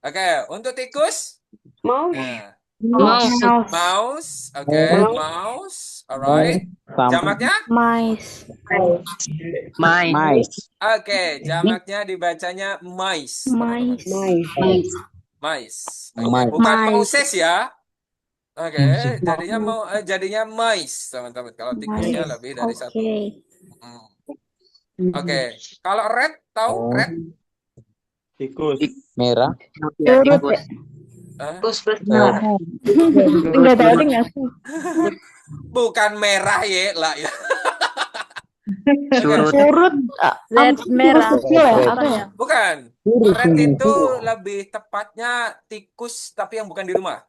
S1: Oke, untuk tikus?
S5: Mouse.
S1: Nah,
S8: Mouse.
S1: mouse. Oke, mouse. Alright.
S2: Sama
S1: Jamaknya?
S9: Mice.
S2: mice.
S1: Oke, jamaknya dibacanya mice. teman-teman.
S9: Mice.
S1: Mice. Oke,
S2: Mice.
S1: bukan
S9: Mice.
S1: mouses ya. Oke, jadinya mice, teman-teman. Kalau tikusnya lebih dari satu.
S9: Oke.
S1: Oke, kalau red tahu red?
S10: Tikus.
S2: Merah.
S8: Curut.
S9: Enggak tahu deh nggak sih.
S1: Bukan merah ya lah ya.
S9: Curut. Red merah. Apa ya?
S1: Bukan. Red itu lebih tepatnya tikus tapi yang bukan di rumah.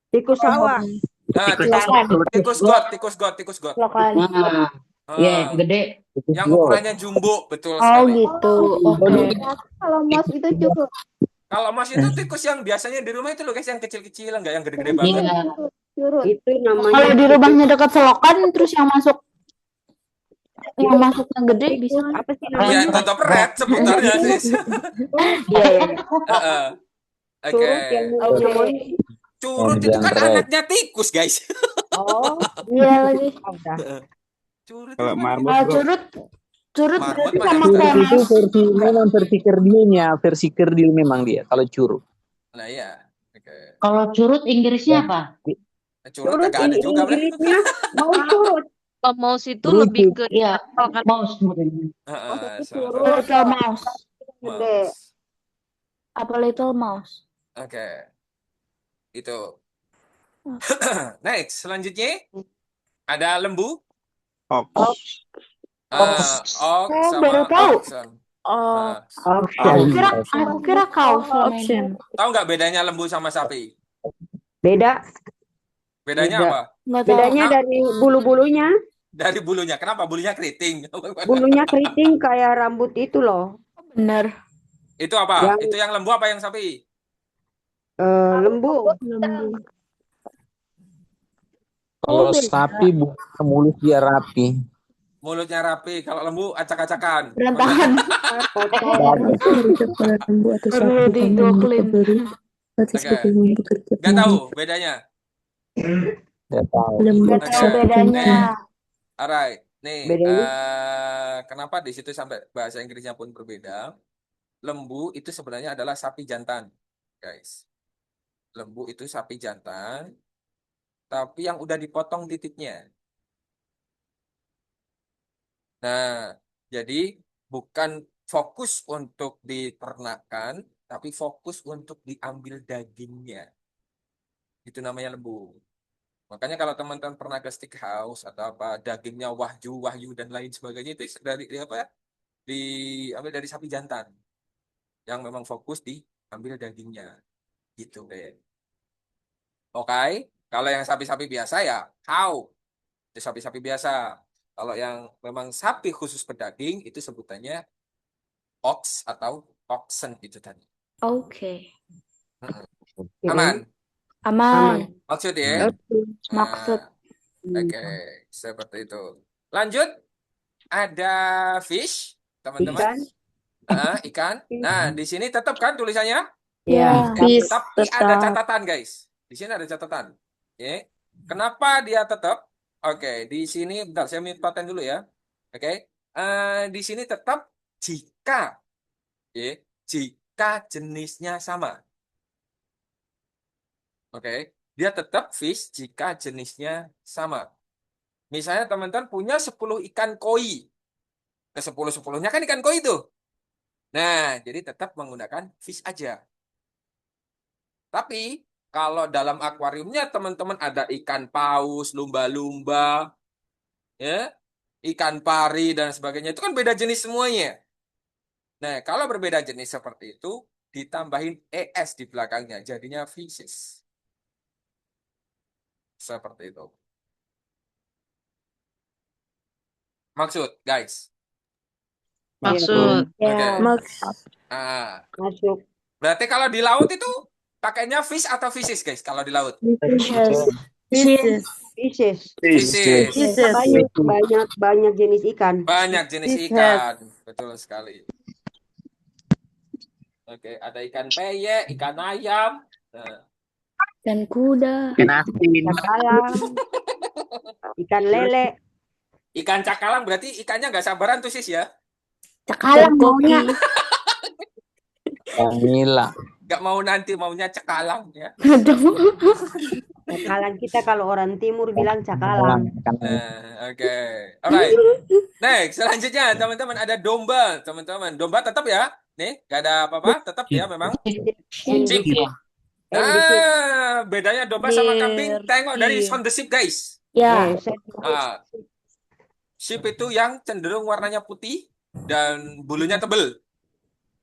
S5: Tikus sawah.
S1: Nah, tikus got.
S9: Lokal.
S3: Ya, gede.
S1: Yang ukurannya jumbo, betul
S9: Oh
S1: sekali.
S9: gitu. Oke.
S7: kalau mouse itu cukup.
S1: Kalau mas itu tikus yang biasanya di rumah itu loh guys, yang kecil-kecil, enggak yang gede-gede banget.
S3: Iya.
S7: Curut.
S5: Itu namanya
S9: Kalau di rumahnya dekat selokan terus yang masuknya gede bisa.
S5: apa sih
S1: Ya,
S5: namanya?
S1: tetap red sebutannya sih.
S9: Iya iya.
S1: Oke.
S5: Curut yang namanya.
S1: Curut itu kan
S2: red.
S1: anaknya tikus, guys.
S5: Oh,
S9: Iya lagi.
S5: udah.
S1: Curut
S10: Kalau
S1: itu kan
S10: marmut
S9: Kalau
S10: bro.
S9: curut
S1: Marmut
S9: berarti
S1: mah
S9: sama
S1: yang
S9: kayak
S2: Itu
S9: mouse.
S2: versi memang versi kerdilnya, versi kerdil memang dia. Kalau curug.
S1: Nah, iya. Oke.
S3: Kalau curut Inggrisnya apa?
S1: Curut
S5: Curut
S1: kagak ada juga, Bre.
S5: Inggrisnya mau curut.
S8: Kalau mouse itu
S2: Curut.
S8: lebih ke
S3: Iya, mouse.
S1: Sama-sama.
S9: Little mouse.
S7: Gede.
S1: Mouse.
S9: Apa little mouse?
S1: Oke. Itu. Next, selanjutnya ada lembu.
S10: Ox.
S1: Ox sama
S9: baru tahu.
S1: oxen.
S9: Oh,
S3: Aku kira kau selama ini.
S9: option.
S1: Tahu nggak bedanya lembu sama sapi?
S5: Beda.
S1: Bedanya
S5: Beda.
S1: apa?
S9: Nggak tahu.
S5: Bedanya dari bulu-bulunya.
S1: Dari bulunya. Kenapa bulunya keriting?
S5: Bulunya keriting kayak rambut itu loh.
S9: Bener.
S1: Itu apa?
S5: Yang-
S1: Itu yang lembu apa yang sapi?
S5: Lembu.
S2: Kalau sapi bukan mulut dia rapi.
S1: Mulutnya rapi. Kalau lembu acak-acakan.
S9: Berantakan.
S5: Kotor.
S9: Lembu atau sapi di dua clean.
S1: Nggak tahu bedanya.
S2: Tidak tahu.
S9: Nggak tahu bedanya.
S1: Alright. Nih,
S5: Bedanya?
S1: kenapa di situ sampai bahasa Inggrisnya pun berbeda? Lembu itu sebenarnya adalah sapi jantan, guys. Lembu itu sapi jantan, tapi yang udah dipotong titiknya. Nah, jadi bukan fokus untuk diternakan, tapi fokus untuk diambil dagingnya. Itu namanya lembu. Makanya kalau teman-teman pernah ke steakhouse atau apa, dagingnya wahyu dan lain sebagainya itu dari apa? Diambil dari sapi jantan. Yang memang fokus diambil dagingnya. Gitu deh. Oke, kalau yang sapi-sapi biasa ya cow. Itu sapi-sapi biasa. Kalau yang memang sapi khusus pedaging itu sebutannya ox atau oxen itu tadi.
S9: Oke.
S1: Aman.
S9: Aman.
S1: Maksud ya?
S9: Maksud.
S1: Oke, seperti itu. Lanjut. Ada fish, teman-teman. Ikan. Nah, di sini tetap kan tulisannya?
S9: Ya.
S1: Tapi ada catatan, guys. Di sini ada catatan. Oke. Kenapa dia tetap? Oke, di sini bentar saya mute paten dulu ya. Oke. Di sini tetap jika jenisnya sama. Oke. Dia tetap fish jika jenisnya sama. Misalnya teman-teman punya 10 ikan koi. Ke 10-10-nya kan ikan koi tuh. Nah, jadi tetap menggunakan fish aja. Tapi kalau dalam akuariumnya teman-teman ada ikan paus, lumba-lumba, ya, ikan pari dan sebagainya, itu kan beda jenis semuanya. Nah, kalau berbeda jenis seperti itu, ditambahin ES di belakangnya, jadinya fishes. Seperti itu. Maksud, guys.
S8: Maksud.
S1: Oke.
S5: Masuk.
S1: Berarti kalau di laut itu pakainya fish atau fishes, guys? Kalau di laut.
S5: Fishes.
S1: Fishes.
S5: Banyak jenis ikan.
S1: Banyak jenis ikan. Betul sekali. Oke, ada ikan peye, ikan ayam. Nah.
S9: Dan kuda.
S2: Ikan asin.
S5: Cakalang. Ikan lele.
S1: Ikan cakalang berarti ikannya nggak sabaran tuh sis ya?
S9: Cakalang maunya.
S2: Vanila.
S1: Nggak mau nanti maunya cakalang ya.
S5: Cakalang kita kalau orang timur bilang cakalang.
S1: Oke. Alright. Next, selanjutnya teman-teman ada domba, teman-teman. Domba tetap ya? Nih, nggak ada apa-apa, tetap ya memang. Sheep. Nah, bedanya domba sama kambing. Tengok dari sound the sheep, guys.
S9: Ya.
S1: Sheep itu yang cenderung warnanya putih dan bulunya tebel.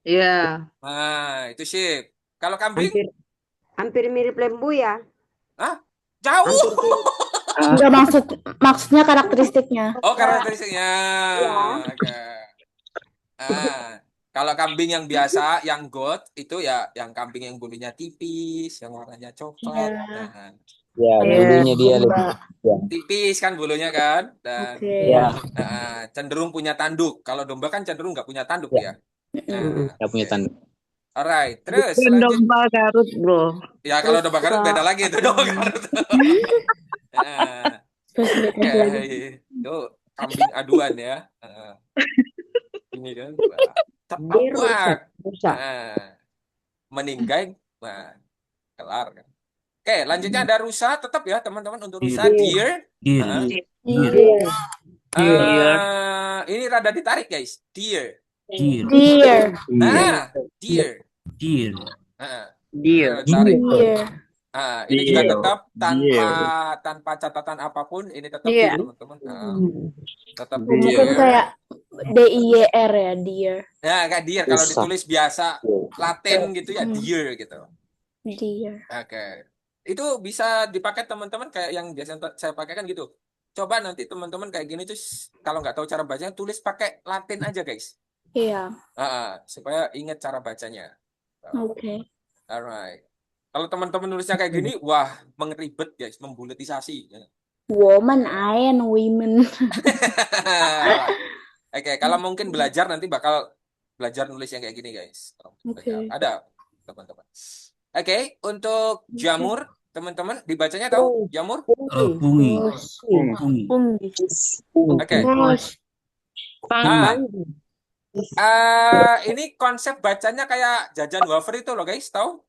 S6: Iya.
S1: Nah, itu sheep. Kalau kambing?
S5: Hampir mirip lembu ya.
S1: Hah? Jauh.
S9: Enggak maksudnya karakteristiknya.
S1: Oh, karakteristiknya. Oke. Kalau kambing yang biasa, yang goat itu ya yang kambing yang bulunya tipis, yang warnanya coklat. Nah,
S2: Ya, bulunya dia lebih
S1: tipis kan bulunya kan, dan cenderung punya tanduk. Kalau domba kan cenderung nggak punya tanduk ya.
S2: Nggak punya tanduk.
S1: Alright, terus
S6: domba Garut, bro.
S1: Ya kalau domba Garut beda lagi itu domba Garut. Itu kambing aduan ya. Ini kan tepat. Meninggai, nah, kelar kan. Oke, lanjutnya ada rusa, tetap ya teman-teman untuk rusa, deer. Ini rada ditarik guys, deer.
S9: Deer.
S1: Deer.
S10: Deer.
S1: Deer. Ini juga
S10: Deer.
S1: tetap
S10: Deer.
S1: tanpa catatan apapun, ini tetap
S9: Iya.
S1: teman-teman. Tetap
S9: Mungkin
S1: deer.
S9: kayak DIYR ya, dear.
S1: Ya, kayak deer kalau
S2: Susah.
S1: ditulis biasa Latin gitu ya, deer gitu.
S9: Dear.
S1: Oke. Itu bisa dipakai teman-teman kayak yang biasa saya pakai kan gitu. Coba nanti teman-teman kayak gini tuh kalau nggak tahu cara bacanya tulis pakai Latin aja guys.
S9: Iya.
S1: Supaya ingat cara bacanya.
S9: Oke.
S1: Alright. Kalau teman-teman nulisnya kayak gini, wah mengeribet guys, membuletisasi.
S9: Woman, I and women.
S1: Oke, kalau mungkin belajar nanti bakal belajar nulis yang kayak gini guys.
S9: Oke.
S1: Ada teman-teman. Oke, untuk jamur teman-teman dibacanya tahu jamur?
S11: Fungi.
S1: Oke. Ini konsep bacanya kayak jajan wafer itu loh guys, tahu?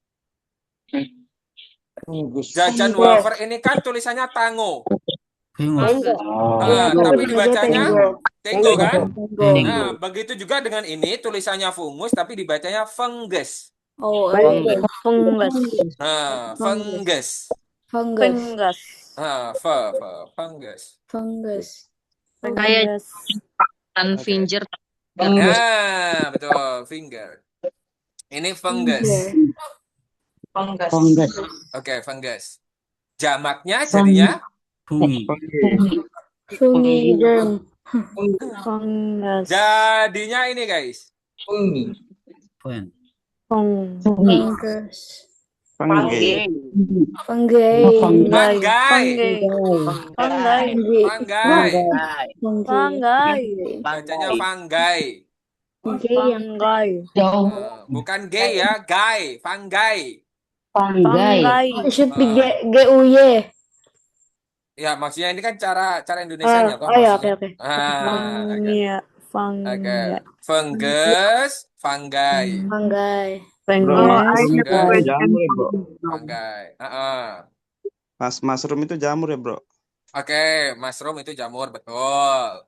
S1: Jajan wafer ini kan tulisannya tango. Tapi dibacanya tenggo kan? Nah, begitu juga dengan ini tulisannya fungus tapi dibacanya fungus.
S9: Oh,
S7: Fungus.
S1: Fungus.
S9: Fungus.
S1: Fungus.
S9: Fungus.
S8: Kayak dan finger.
S1: Betul, finger. Ini fungus. Oke, fungus. Jamaknya jadinya
S11: Fungi.
S9: Fungiderm.
S7: Fungus.
S1: jadinya ini guys.
S11: Fun.
S9: Fungus.
S2: Fungi.
S9: Fungi.
S1: Fungai. Bacanya fungai. Bukan gay ya, guy, fungai.
S9: It should be GUY.
S1: Ya, maksudnya ini kan cara Indonesianya toh
S9: ya,
S1: maksudnya.
S9: oke.
S1: Oke. Fungus, fungai. Fungai.
S10: Pas mushroom itu jamur ya, bro?
S1: Oke, mushroom itu jamur, betul.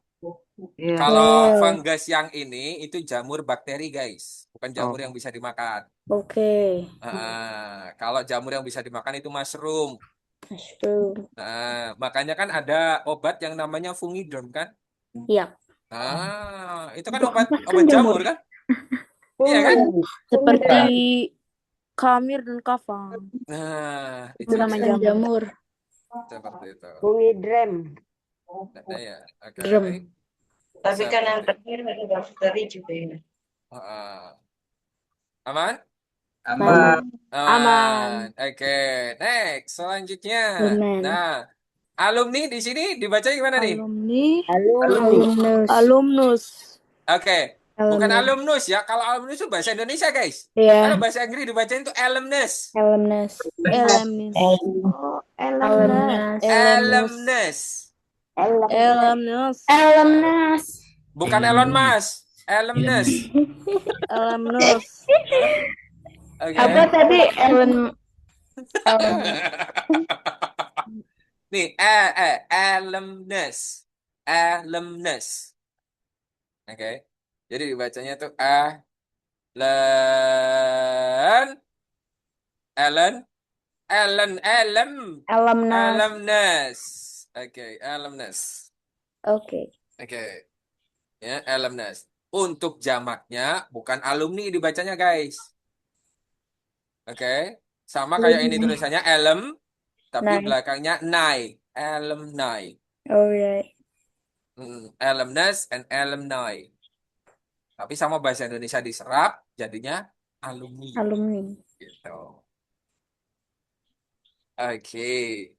S1: Kalau fungus yang ini itu jamur bakteri, guys. Bukan jamur yang bisa dimakan.
S9: Oke.
S1: Kalau jamur yang bisa dimakan itu mushroom. Makanya kan ada obat yang namanya Fungiderm kan?
S9: Iya.
S1: Itu kan obat jamur kan? Iya kan?
S7: Seperti Kamir dan Kafang.
S1: Itu
S7: namanya
S9: jamur.
S1: Seperti itu.
S5: Fungidrem.
S1: Ya, oke.
S9: Drum.
S12: Tapi kan yang terakhir ada bakteri juga ya.
S1: Aman?
S9: Aman.
S1: Oke, next selanjutnya.
S9: Amen.
S1: Nah, alumni di sini dibaca gimana nih?
S7: Alumnus.
S1: Oke, bukan alumnus ya. Kalau alumnus itu bahasa Indonesia, guys.
S9: Iya.
S1: Kalau bahasa Inggris dibacain itu alumnus. Bukan Elon Musk. Alumnus. Okay.
S9: Apa tadi
S1: Nih, alumnus. Oke. Jadi dibacanya tuh alumnus. Oke, alumnus.
S9: Oke.
S1: Ya, alumnus. Untuk jamaknya bukan alumni dibacanya, guys. Oke. Sama kayak ini tulisannya tapi belakangnya alumni.
S9: Alright.
S1: Alumnus and alumni. Tapi sama bahasa Indonesia diserap jadinya alumni. Gitu. Oke.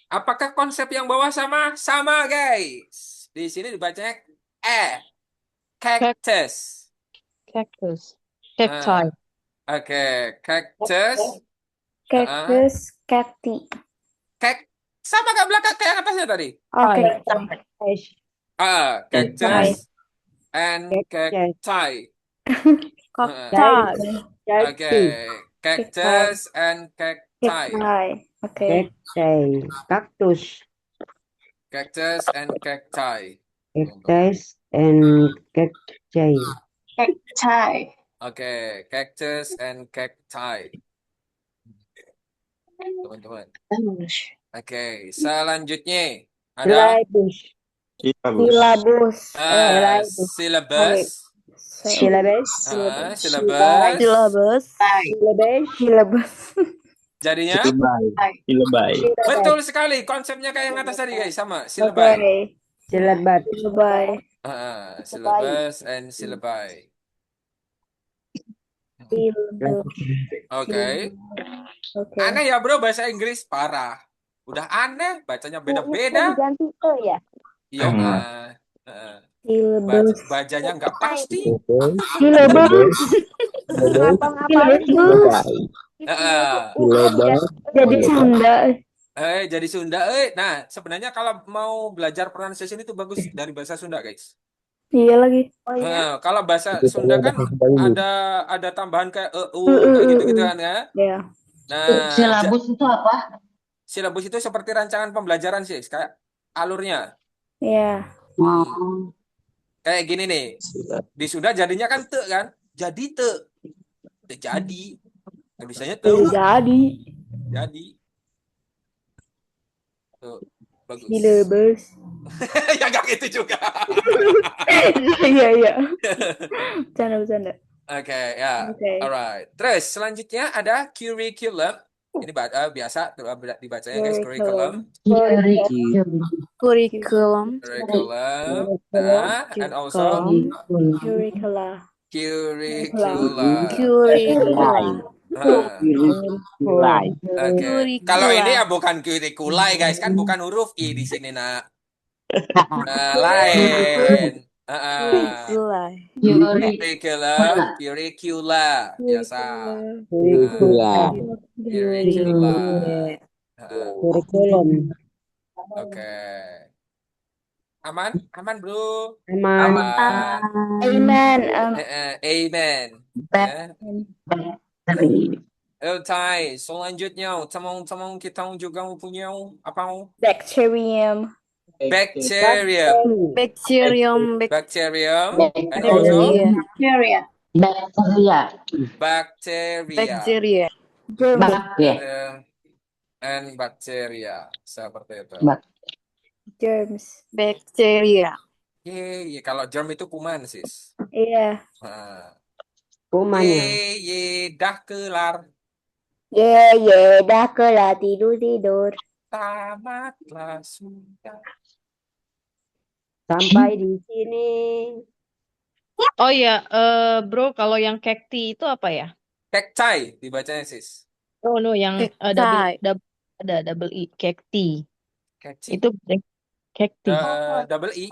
S1: Apakah konsep yang bawah sama? Sama, guys. Di sini dibacanya cactus.
S7: Cacti.
S1: Oke, cactus.
S9: Cacti.
S1: Sama kayak belakang kayak atasnya tadi.
S9: Oke.
S1: Cactus and cacti. Oke, cactus and cacti.
S9: Oke.
S5: Cactus.
S1: Cactus and cacti.
S5: Cactus and cacti.
S1: Oke, cactus and cacti. teman-teman. Oke, selanjutnya ada
S5: Syllabus.
S9: Silabus.
S1: syllabus.
S5: Syllabus.
S1: Syllabus.
S8: Silabus.
S5: Syllabus.
S9: Silabus.
S1: Jadinya
S10: Silebay.
S1: betul sekali konsepnya kayak yang atas tadi guys, sama syllabus.
S9: Oke.
S5: Syllabus.
S9: Bye.
S1: Syllabus and syllabi. Oke.
S9: Oke.
S1: Aneh ya bro bahasa Inggris parah. Udah aneh, bacanya beda-beda.
S7: Diganti E ya.
S1: Iya.
S9: Silabus.
S1: Bacanya nggak pasti.
S9: Silabus.
S7: Ngapa-ngapain
S9: Jadi Sunda.
S1: Jadi Sunda. Nah, sebenarnya kalau mau belajar pronunciation itu bagus dari bahasa Sunda, guys.
S9: Iya lagi.
S1: Kalau bahasa Sunda kan ada tambahan kayak kayak gitu-gitu kan ya.
S9: Iya.
S1: Nah,
S12: Silabus itu apa?
S1: silabus itu seperti rancangan pembelajaran sih, kayak alurnya.
S9: Iya.
S1: Kayak gini nih. Di Sunda jadinya kan te kan? Jadi te. Jadi. Tulisannya te. Jadi. Tuh, bagus.
S9: Silabus.
S1: Ya nggak gitu juga.
S9: Iya. Bercanda.
S1: Oke, ya.
S9: Oke.
S1: Alright. Terus selanjutnya ada curriculum. Ini biasa dibacanya guys, curriculum.
S9: Curriculum.
S1: And also
S9: Curricula.
S1: Oke. Kalau ini ya bukan curriculai guys, kan bukan huruf I di sini nak. Lain. Curricula, biasa.
S5: Kurikulum.
S1: Oke. Aman bro.
S5: Aman.
S9: Amen.
S1: Amen. Tai, selanjutnya teman-teman kita juga punya apa?
S9: Bacterium.
S1: Bacterium. And also bacteria. And bacteria. Seperti itu.
S9: Germs.
S8: Bacteria.
S1: Iya, kalau germ itu kuman, sis.
S9: Iya.
S5: Kuman ya.
S1: Dah kelar.
S9: Dah kelar tidur.
S1: Tamatlah sudah.
S5: Sampai di sini.
S8: Oh iya, bro, kalau yang cacti itu apa ya?
S1: Cacti dibacanya, sis.
S8: Oh no, yang double I, cacti.
S1: Cacti.
S8: Itu cacti.
S1: Double I.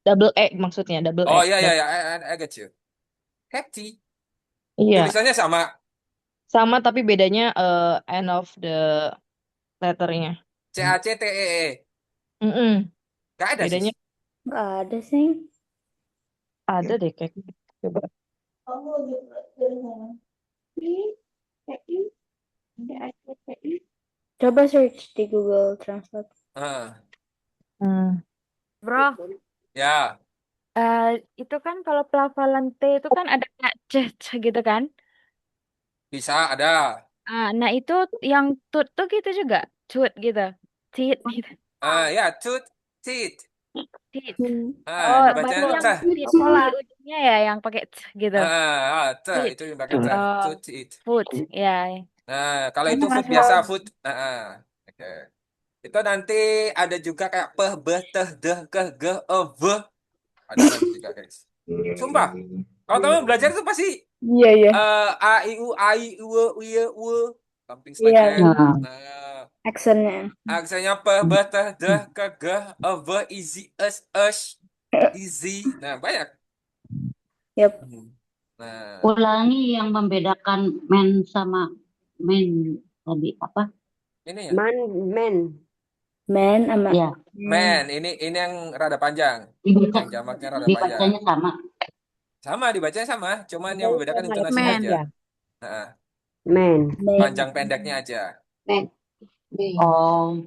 S8: Double E maksudnya, double E.
S1: Oh iya, I get you. Cacti.
S8: Iya.
S1: Tulisannya sama.
S8: Sama tapi bedanya end of the letternya.
S1: CACTEE. Gak ada
S8: Bedanya
S1: sih.
S9: Nggak ada sih.
S8: ada deh kayak coba.
S9: Coba search di Google Translate.
S3: Bro,
S1: Ya.
S3: itu kan kalau pelafalan T itu kan ada kayak c gitu kan?
S1: Bisa ada.
S3: Nah itu yang tut tuh gitu juga, tut gitu, tit gitu.
S1: Ya, tooth, teeth.
S3: Tit.
S1: Dibacanya
S3: Berarti yang
S1: teh.
S3: tit di ujungnya ya yang pakai c gitu.
S1: Teh itu yang pakai teh. Tooth, teeth.
S3: Food, ya.
S1: Nah, kalau itu food biasa food. Oke. Itu nanti ada juga kayak peh, beh, teh, deh, keh, geh, ve. Ada nanti juga guys. Sumpah. Kalau teman belajar itu pasti
S9: Iya.
S1: A, I, U, something like that. Nah, aksennya peh, beh, teh, deh, keh, geh, ve, easy, easy. Nah, banyak.
S9: Yep.
S1: Nah,
S12: Ulangi yang membedakan men sama men tadi apa?
S1: ini ya.
S5: Men
S9: sama
S12: Ya.
S1: Men, ini yang rada panjang.
S12: Dibaca,
S1: Yang jamaknya rada panjang.
S12: dibacanya sama.
S1: Sama, dibacanya sama. Cuman yang membedakan intonasi
S8: Men.
S1: aja.
S5: men.
S1: Panjang pendeknya aja.
S12: Oh,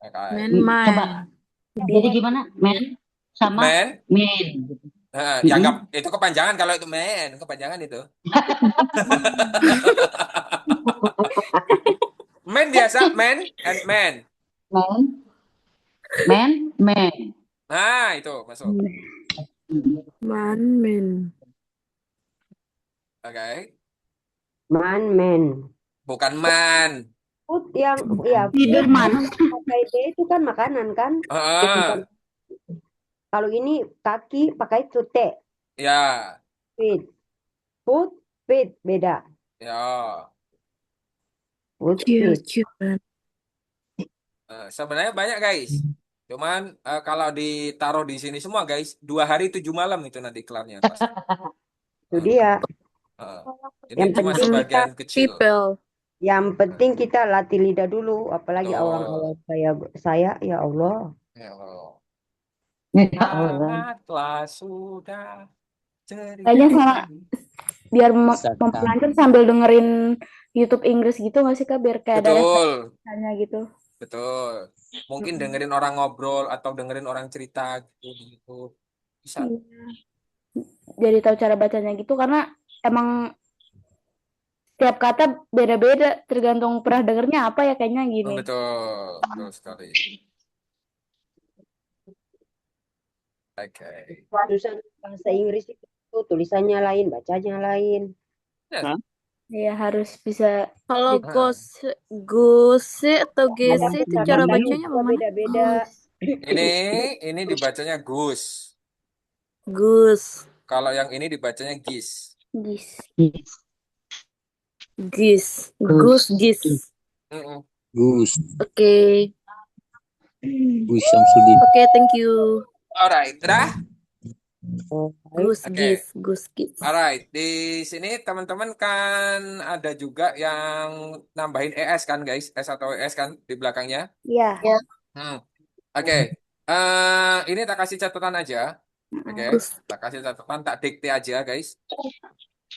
S1: Okay.
S12: coba. Jadi gimana? Men sama
S1: Men,
S12: men.
S1: ya anggap itu kepanjangan kalau itu men, kepanjangan itu. men biasa, man and man.
S12: Man.
S1: Nah, itu masuk.
S9: Men.
S1: Oke.
S5: Man.
S1: Bukan man.
S5: Food yang ya
S12: Spiderman.
S5: pakai D itu kan makanan kan?
S1: Ah,
S5: Kalau ini kaki pakai tute.
S1: ya,
S5: Feet. Food, feet beda.
S1: ya.
S5: Food, feet.
S9: Children.
S1: Sebenarnya banyak guys. Cuman kalau ditaruh di sini semua guys, 2 hari 7 malam itu nanti kelarnya pasti.
S5: Itu dia.
S1: Ini
S5: Yang
S1: cuma
S5: penting
S1: sebagian kecil.
S9: People.
S5: Yang penting kita latih lidah dulu, apalagi
S1: Betul.
S5: orang awal saya ya Allah.
S1: Ya Allah.
S12: Ya Allah.
S1: Sangatlah sudah
S9: Kayaknya sama
S1: cerita.
S9: biar
S2: Bisa
S9: mempelajari sambil dengerin YouTube Inggris gitu nggak sih Kak? Biar kayak ada
S1: Betul,
S9: referensinya gitu.
S1: betul. Mungkin dengerin orang ngobrol atau dengerin orang cerita gitu. Bisa.
S9: Iya. Jadi tahu cara bacanya gitu karena emang tiap kata beda-beda tergantung pernah dengernya apa ya kayaknya gini.
S1: Betul, betul sekali. Oke.
S5: Tulisan bahasa Inggris itu tulisannya lain, bacanya lain.
S1: Ya.
S9: Iya harus bisa.
S3: Kalau
S1: Nah.
S3: gose atau gese itu cara
S5: Kata
S3: bacanya
S5: juga beda-beda.
S1: Ini dibacanya Gus.
S3: Gus.
S1: Kalau yang ini dibacanya Gis.
S3: Gis. Gis.
S1: Mm-mm.
S2: Gus
S3: Oke.
S2: Syamsuddin.
S3: Oke, thank you.
S1: Alright, udah?
S3: Gus
S1: Oke.
S3: Gis.
S1: Alright, di sini teman-teman kan ada juga yang nambahin ES kan guys, S atau ES kan di belakangnya.
S9: Iya.
S1: Oke. Ini tak kasih catatan aja. Oke. Tak kasih catatan, tak dikte aja guys,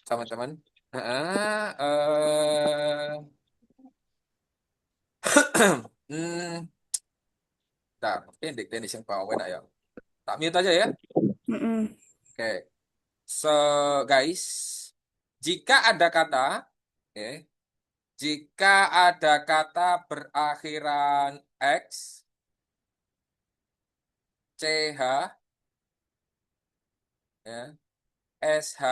S1: teman-teman. Nah, mungkin dikte ini yang power ya. Tak mute aja ya. Oke. So guys, jika ada kata, jika ada kata berakhiran X, CH, ya, SH,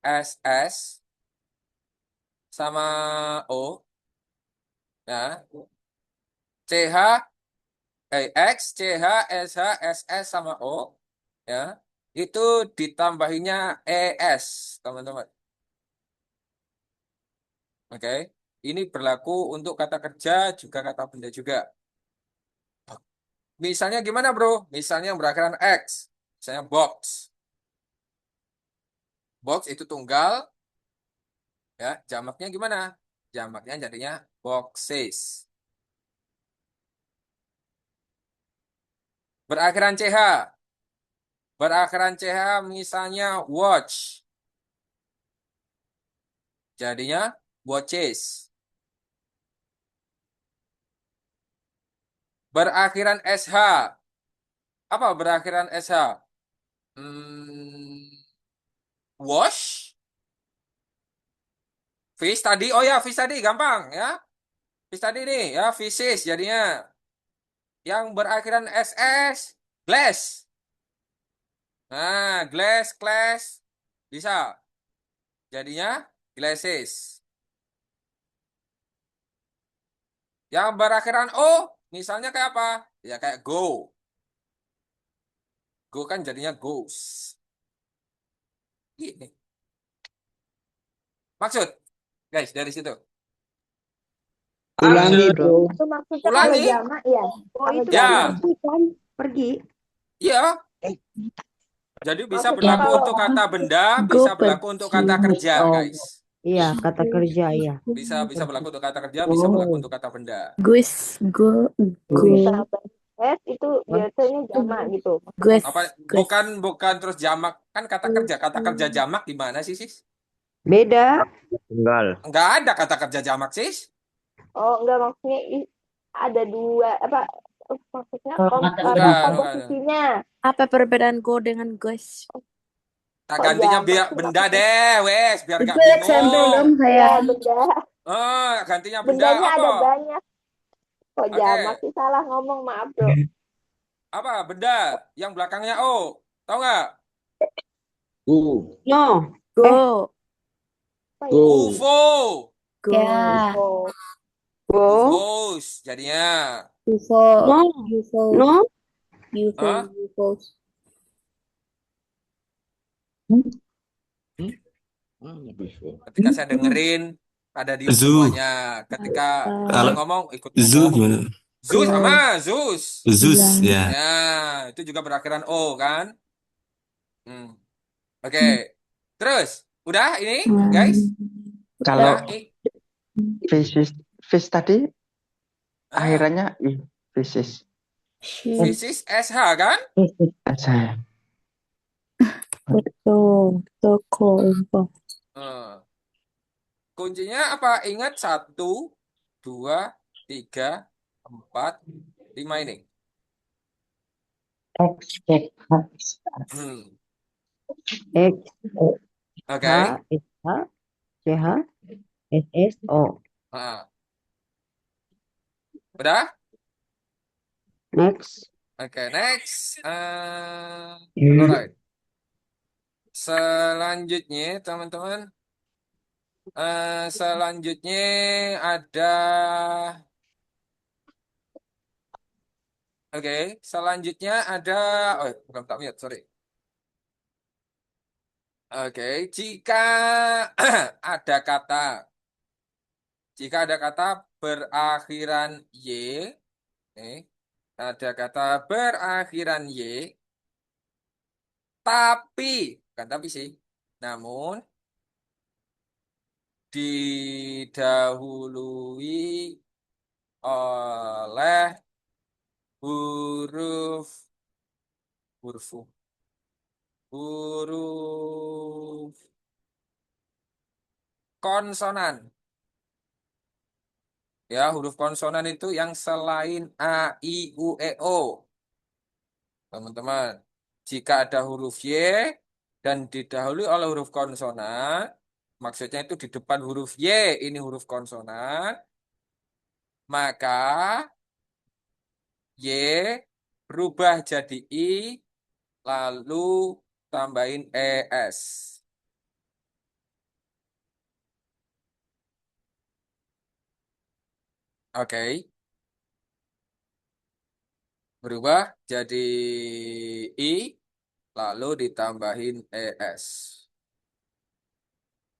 S1: SS, sama O, ya, CH, X, CH, SH, SS, sama O, ya, itu ditambahinya ES, teman-teman. Oke, ini berlaku untuk kata kerja juga kata benda juga. Misalnya gimana bro? Misalnya yang berakhiran X, misalnya box. Box itu tunggal, ya. Jamaknya gimana? Jamaknya jadinya boxes. Berakhiran CH. Berakhiran CH misalnya watch. Jadinya watches. Berakhiran SH. Apa berakhiran SH? Wash. Fish tadi. Oh ya, fish tadi gampang ya. Fish tadi nih ya, fishes jadinya. Yang berakhiran SS, glass. Nah, glass, class. Bisa. Jadinya glasses. Yang berakhiran O, misalnya kayak apa? Ya kayak go. Go kan jadinya goes. Gini. Maksud, guys, dari situ.
S2: Ulangi bro.
S7: Itu maksudnya kalau
S1: Ulangi.
S7: jamak ya.
S5: Oh itu
S1: Ya.
S5: kan pergi kan? Pergi.
S1: Iya. Jadi bisa
S7: Maksudnya
S1: berlaku
S7: kalau
S1: untuk kata benda,
S3: Go
S1: bisa berlaku untuk kata
S3: pergi.
S1: kerja,
S5: Oh.
S1: guys.
S5: Iya, kata kerja ya.
S1: Bisa berlaku untuk kata kerja, bisa berlaku untuk kata benda.
S3: Gus.
S7: ditambah S itu biasanya jamak gitu.
S3: Gus.
S1: Apa? Bukan terus jamak. Kan kata kerja jamak gimana sih, Sis?
S5: Beda.
S10: Tunggal.
S1: Enggak ada kata kerja jamak, Sis.
S7: Oh enggak, maksudnya ada dua apa maksudnya
S1: Bukan.
S7: komposisinya.
S3: Apa perbedaan go dengan Gus?
S1: Tak
S7: Kok
S1: gantinya
S7: jamak
S1: biar
S7: sih
S1: benda
S7: maksudnya?
S1: deh, wes, biar
S9: Itu
S1: gak
S9: example dong
S1: bingung.
S7: Ya
S9: kayak
S7: benda.
S1: Oh, gantinya benda
S7: Bendanya
S1: apa?
S7: ada banyak. Kok
S1: Oke,
S7: jamak sih, salah ngomong, maaf bro.
S1: apa benda yang belakangnya O? Tahu nggak?
S11: Go.
S5: No.
S9: Go.
S7: Apa ya?
S11: Go.
S1: UFO.
S9: Ya.
S7: Oh,
S5: Go.
S1: UFOs jadinya.
S9: UFO.
S5: No.
S9: UFO.
S5: No.
S9: UFO.
S1: Hah?
S9: UFO.
S1: Ketika saya dengerin, pada diem
S11: Zoo.
S1: semuanya. Ketika
S11: Kalau
S1: Tuhan ngomong, ikut
S11: zoo
S1: ngomong.
S11: gimana?
S1: Zeus
S9: Go.
S1: sama Zeus.
S11: Zeus ya.
S1: Ya, itu juga berakhiran O kan? Hmm. Oke. Terus, udah ini, guys?
S13: Kalau
S1: Udah,
S13: fish fish tadi
S1: Ah,
S13: akhirannya I, fish.
S1: Fisis SH kan?
S13: Aja.
S9: Betul. Toko info.
S1: Eh, Kuncinya apa? Ingat 1, 2, 3, 4, 5 ini.
S5: X, X,
S1: Hmm.
S5: X,
S1: Oke.
S5: H, S, H, C, H, S, S, O.
S1: Ah. Udah?
S5: Next.
S1: Oke, next. Alright. Selanjutnya, teman-teman. Selanjutnya ada. Oke, selanjutnya ada. Oh, bukan tak mute, sorry. Oke, jika ada kata, berakhiran y, ada kata berakhiran y, tapi bukan tapi sih, namun didahului oleh huruf huruf konsonan. Ya, huruf konsonan itu yang selain A, I, U, E, O. Teman-teman, jika ada huruf Y dan didahului oleh huruf konsonan, maksudnya itu di depan huruf Y, ini huruf konsonan, maka Y berubah jadi I, lalu tambahin ES. Oke, berubah jadi I, lalu ditambahin ES.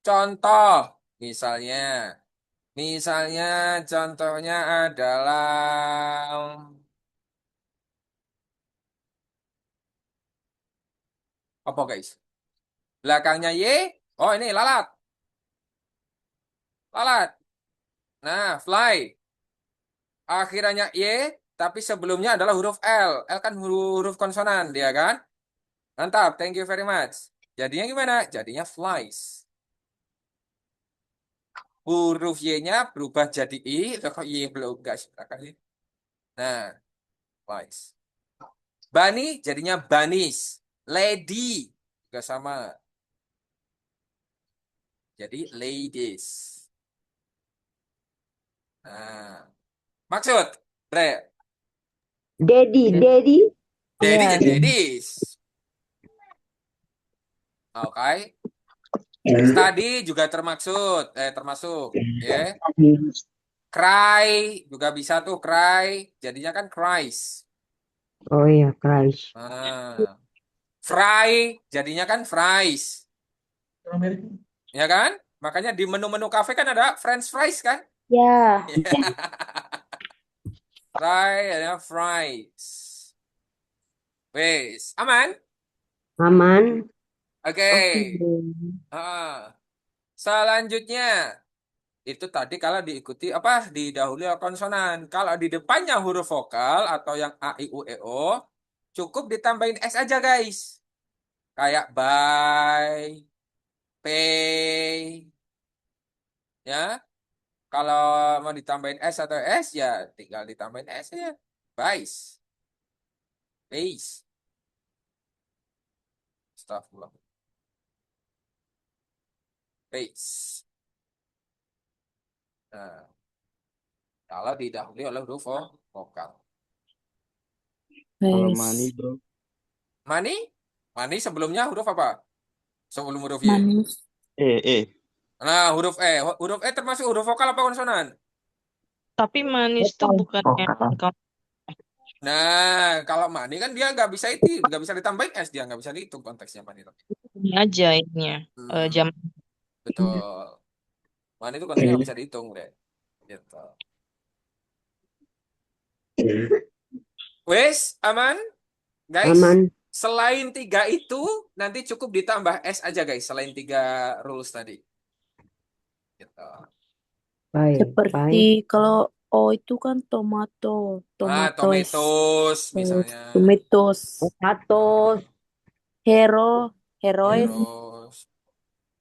S1: Contoh, misalnya, contohnya adalah apa guys? Belakangnya Y, oh ini lalat. Lalat. Nah, fly. Akhirannya Y, tapi sebelumnya adalah huruf L. L kan huruf konsonan, dia kan? Mantap, thank you very much. Jadinya gimana? Jadinya flies. Huruf Y-nya berubah jadi I. Loh, kok Y belum enggak sih? Nah, flies. Bunny jadinya bunnies. Lady juga sama. Jadi ladies. Nah, maksud, Bre.
S5: Daddy.
S1: Daddy
S5: Iya.
S1: jadi ladies. Oke. Study juga termasuk, ya. Cry juga bisa tuh cry, jadinya kan cries.
S5: Oh iya, Christ.
S1: Nah, fry jadinya kan fries, ya kan? Makanya di menu-menu kafe kan ada French fries kan?
S9: Ya.
S1: Fry ada fries. Wes, aman?
S5: Aman.
S1: Oke.
S5: Oke.
S1: Selanjutnya itu tadi kalau diikuti apa didahului oleh konsonan. Kalau di depannya huruf vokal atau yang A, I, U, E, O, cukup ditambahin S aja guys. Kayak buy, pay, ya. Kalau mau ditambahin S atau S ya tinggal ditambahin S ya. Buys, pays. Astagfirullah. Pays. Nah, kalau didahului oleh huruf vokal.
S10: Kalau
S9: Wes.
S10: mani bro.
S1: Mani? Mani sebelumnya huruf apa? Sebelum huruf Y.
S9: Manis.
S10: Eh.
S1: Nah, huruf E. Huruf E termasuk huruf vokal apa konsonan?
S8: Tapi manis tuh bukannya
S13: Vokal.
S1: Nah, kalau mani kan dia nggak bisa ditambahin S, dia nggak bisa dihitung konteksnya mani.
S8: ini aja ininya. Jam
S1: Betul. Mani itu konteksnya nggak bisa dihitung deh. Gitu. Wes, aman? Guys,
S5: Aman.
S1: selain 3 itu, nanti cukup ditambah S aja guys, selain 3 rules tadi. Gitu.
S5: Baik,
S9: Seperti kalau O itu kan tomato,
S1: Tomatoes misalnya.
S9: tomatoes,
S5: Potatoes.
S9: hero, heroes,
S1: Terus.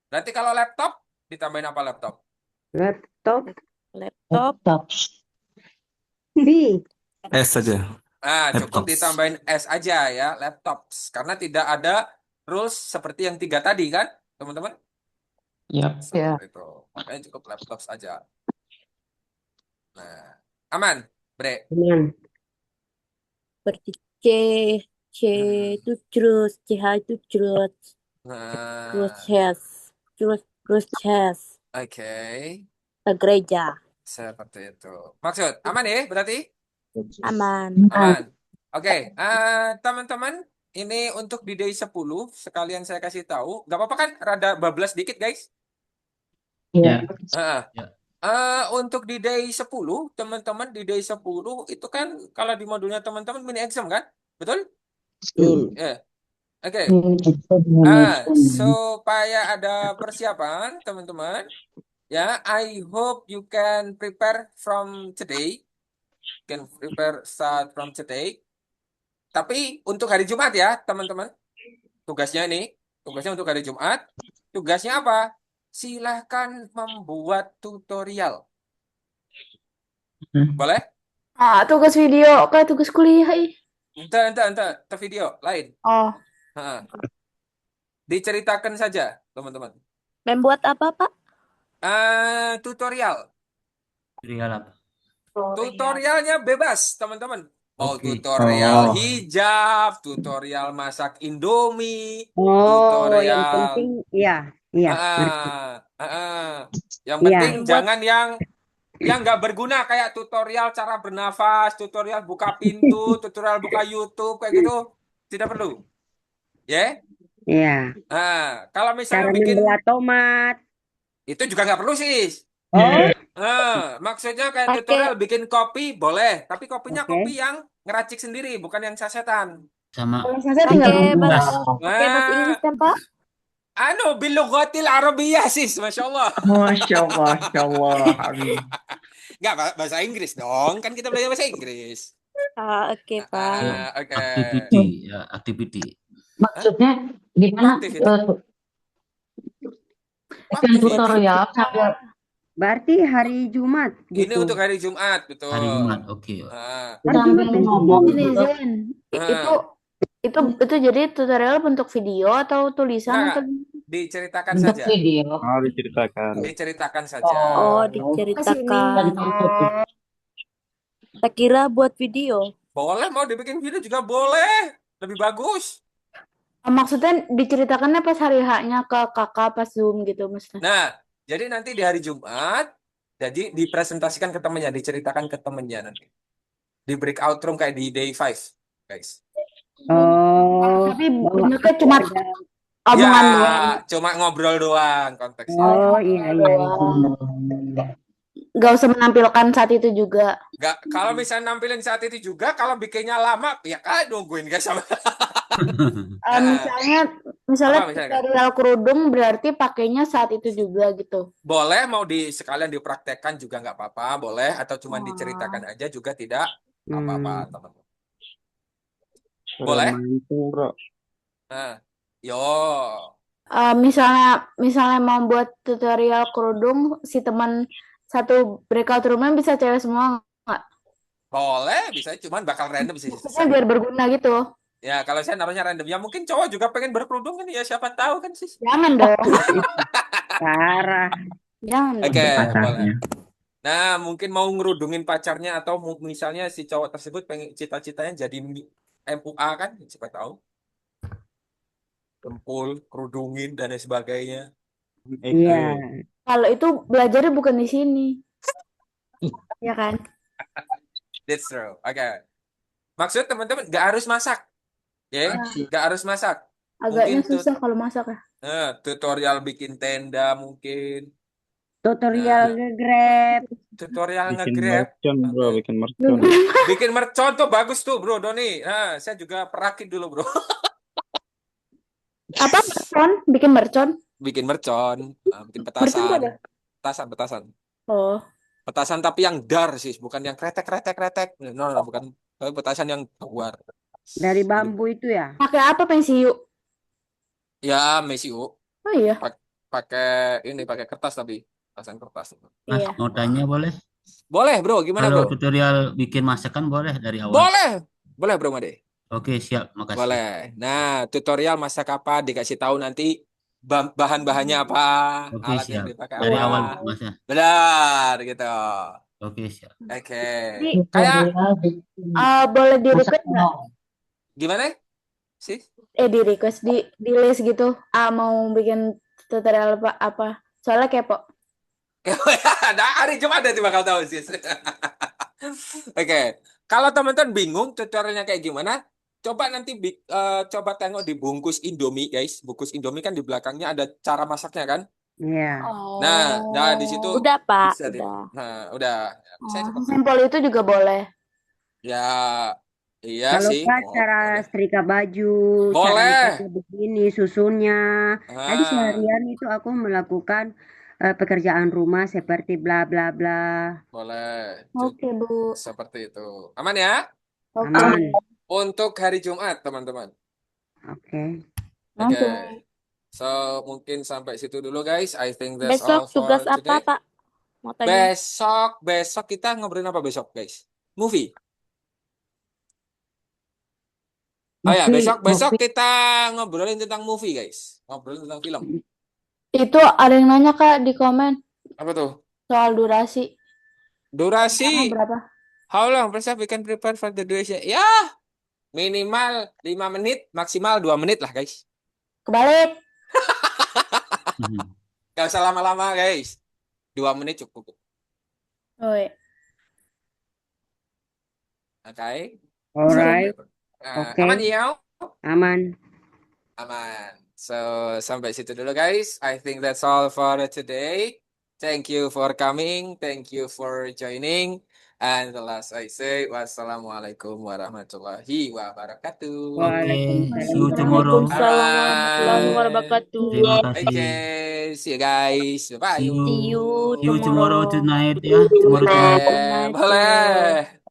S1: Nanti kalau laptop, ditambahin apa laptop?
S5: Laptop.
S9: laptop,
S5: B.
S11: S saja.
S1: Cukup
S11: Laptops.
S1: ditambahin S aja ya, laptops. Karena tidak ada rules seperti yang 3 tadi kan, teman-teman?
S13: Yap.
S1: Seperti itu. Makanya cukup laptops aja. Nah, aman, Bre.
S5: Aman.
S9: seperti C itu terus, CH itu terus
S1: Nah,
S9: chess,
S1: oke.
S9: gereja,
S1: Seperti itu. Maksud, aman ya berarti?
S9: aman.
S1: Aman. Oke, teman-teman, ini untuk di day 10 sekalian saya kasih tahu. Gak apa-apa kan? Rada bablas dikit, guys.
S13: Ya.
S1: Untuk di day 10, teman-teman di day 10 itu kan kalau di modulnya teman-teman mini exam kan? Betul? Ya. Oke. Supaya ada persiapan, teman-teman, ya, I hope you can prepare from today. Can prepare start from today. Tapi untuk hari Jumat ya, teman-teman. Tugasnya untuk hari Jumat. Tugasnya apa? Silahkan membuat tutorial. Boleh?
S9: Tugas video kayak tugas kuliah ih.
S1: Entar, video lain.
S9: Oh,
S1: Diceritakan saja, teman-teman.
S9: membuat apa, Pak?
S1: Tutorial.
S11: Tutorial apa?
S1: Tutorialnya bebas, teman-teman. Mau
S11: Oke.
S1: tutorial hijab, tutorial masak Indomie,
S5: Oh, yang
S1: tutorial.
S5: penting, iya, ngerti.
S1: Yang
S5: Iya.
S1: penting jangan yang nggak berguna kayak tutorial cara bernafas, tutorial buka pintu, tutorial buka YouTube kayak gitu, tidak perlu. Ya?
S5: Iya.
S1: Kalau misalnya
S5: Cara
S1: bikin
S5: membelah tomat.
S1: itu juga nggak perlu sih.
S5: Oh,
S1: Maksudnya kayak
S9: Pakai-
S1: tutorial bikin kopi boleh, tapi kopinya
S5: Oke.
S1: kopi yang ngeracik sendiri, bukan yang sasetan.
S11: Sama
S5: Kalau saya tinggal
S9: Pakai
S11: Mas.
S9: bahasa Inggris kan, Pak?
S1: Bilughatil Arabiyyah sis, masya Allah.
S13: Masya Allah.
S1: Nggak bahasa Inggris dong, kan kita belajar bahasa Inggris.
S9: Oke, Pak.
S1: Oke.
S11: Activity.
S12: Maksudnya gimana?
S1: Aktivitas.
S12: Bikin tutorial sambil
S5: berarti hari Jumat
S1: Ini
S5: gitu.
S1: untuk hari Jumat, betul.
S11: Hari Jumat, oke.
S12: sambil ngomong
S9: Ini
S12: gitu.
S9: Zen. Itu jadi tutorial bentuk video atau tulisan
S1: Nggak,
S9: atau
S1: diceritakan
S12: Bentuk
S1: saja.
S12: video.
S10: Diceritakan.
S1: Diceritakan saja.
S9: diceritakan. Saya kira buat video.
S1: Boleh, mau dibikin video juga boleh. Lebih bagus.
S9: Maksudnya diceritakannya pas hari H-nya ke kakak pas Zoom gitu maksudnya.
S1: Nah, jadi nanti di hari Jumat, jadi dipresentasikan ke temennya, diceritakan ke temennya nanti. Di breakout room kayak di day 5, guys.
S5: Oh,
S9: Tapi banyaknya cuma
S1: Ya,
S9: omongan doang.
S1: cuma ngobrol doang konteksnya.
S5: oh iya.
S9: Gak usah menampilkan saat itu juga.
S1: Nggak, kalau misalnya nampilin saat itu juga, kalau bikinnya lama, ya kan nungguin guys sama.
S9: Misalnya
S1: Apa misalnya, Kak?
S9: tutorial kerudung berarti pakainya saat itu juga gitu.
S1: Boleh, mau sekalian dipraktekkan juga nggak apa-apa, boleh, atau cuma diceritakan aja juga tidak apa-apa, teman-teman. Boleh?
S10: Mancing, bro.
S1: Yo.
S9: Misalnya mau buat tutorial kerudung, si teman satu breakout room-nya bisa cewek semua nggak?
S1: Boleh, bisa, cuman bakal random sih.
S9: Maksudnya biar berguna gitu.
S1: Ya, kalau saya naruhnya random. Ya mungkin cowok juga pengen berkerudung kan, ya siapa tahu kan sih.
S9: Jangan dong.
S5: Parah.
S9: Jangan dong.
S1: Oke, boleh. Nah, mungkin mau ngerudungin pacarnya atau misalnya si cowok tersebut pengen cita-citanya jadi MUA kan, siapa tahu. Dempul, kerudungin dan lain sebagainya.
S5: Iya.
S9: Kalau itu belajarnya bukan di sini, ya kan?
S1: That's true. Oke. Maksud teman-teman nggak harus masak, ya? Nggak harus masak.
S9: Agaknya
S1: Mungkin
S9: susah kalau masak ya.
S1: tutorial bikin tenda mungkin.
S5: Tutorial nge-grab.
S1: Tutorial
S10: Bikin
S1: nge-grab.
S10: mercon, bro. Bikin mercon.
S1: Bikin mercon tuh bagus tuh, Bro Doni. Nah, saya juga perakit dulu, Bro.
S9: Apa mercon? Bikin mercon?
S1: Bikin mercon, bikin
S9: Mercon tuh
S1: petasan.
S9: ada?
S1: Petasan.
S9: Oh,
S1: Petasan tapi yang dar sih, bukan yang kretek. No, bukan. Tapi petasan yang keluar.
S5: Dari bambu itu ya?
S9: pakai apa pensiu?
S1: Ya, mesiu.
S9: Oh iya.
S1: Pakai kertas tapi petasan kertas.
S11: Mas,
S9: Iya.
S11: mau tanya boleh?
S1: Boleh, Bro. Gimana,
S11: Kalau
S1: Bro?
S11: tutorial bikin masakan boleh dari awal?
S1: Boleh, Bro Made.
S11: Oke, siap. Makasih.
S1: Boleh. Nah, tutorial masak apa dikasih tahu nanti bahan-bahannya apa,
S11: Oke,
S1: alat yang
S11: siap.
S1: dipakai
S11: Dari
S1: apa.
S11: awal, Mas ya.
S1: Benar gitu.
S11: Oke, siap.
S1: Oke.
S9: Jadi,
S1: Kayak
S9: boleh di request nggak?
S1: gimana sih?
S9: Di request di list gitu. Mau bikin tutorial apa? Soalnya kepo.
S1: Nah, hari Jumat nanti bakal tahu sih. Oke. Kalau teman-teman bingung tutorialnya kayak gimana, coba nanti coba tengok di bungkus Indomie, guys. Bungkus Indomie kan di belakangnya ada cara masaknya kan?
S5: Iya.
S1: Nah, di situ
S9: Udah, Pak.
S1: bisa Nah, udah. Saya seperti
S9: Sampel itu juga boleh.
S1: ya, iya
S5: Kalau
S1: sih.
S5: Pak cara setrika baju, cara
S1: Boleh.
S5: ngecatnya begini, susunnya. Tadi
S1: Ah,
S5: seharian itu aku melakukan pekerjaan rumah seperti bla bla bla.
S1: boleh.
S9: Oke, Bu.
S1: Seperti itu. Aman ya?
S9: Oke.
S5: Aman.
S1: Untuk hari Jumat, teman-teman.
S5: Oke.
S1: Oke. So, mungkin sampai situ dulu, guys. I think that's
S3: Besok
S1: all for
S3: tugas apa,
S1: today.
S3: Pak? Mau tanya.
S1: Besok kita ngobrolin apa besok, guys? Movie. Oh ya, besok kita ngobrolin tentang movie, guys. Ngobrolin tentang film.
S9: Itu ada yang nanya, Kak, di komen
S1: Apa tuh?
S9: soal durasi.
S1: Durasi.
S9: Berapa?
S1: How long first we can prepare for the duration? Ya, minimal 5 menit, maksimal 2 menit lah, guys.
S9: Kebalik.
S1: Gak usah lama-lama, guys. 2 menit cukup.
S9: Oh, iya.
S1: Oke.
S5: Alright. Oke.
S1: Aman ya?
S5: Aman.
S1: Aman. So, sampai situ dulu, guys. I think that's all for today. Thank you for coming. Thank you for joining. And the last I say, wassalamualaikum warahmatullahi wabarakatuh.
S11: Oke, see you tomorrow.
S3: Waalaikumsalam warahmatullahi wabarakatuh.
S11: Terima kasih.
S1: Okay, see you guys. Bye.
S11: See you
S3: See you
S11: tomorrow
S3: tomorrow.
S11: tonight ya. Tomorrow tonight.
S1: Boleh.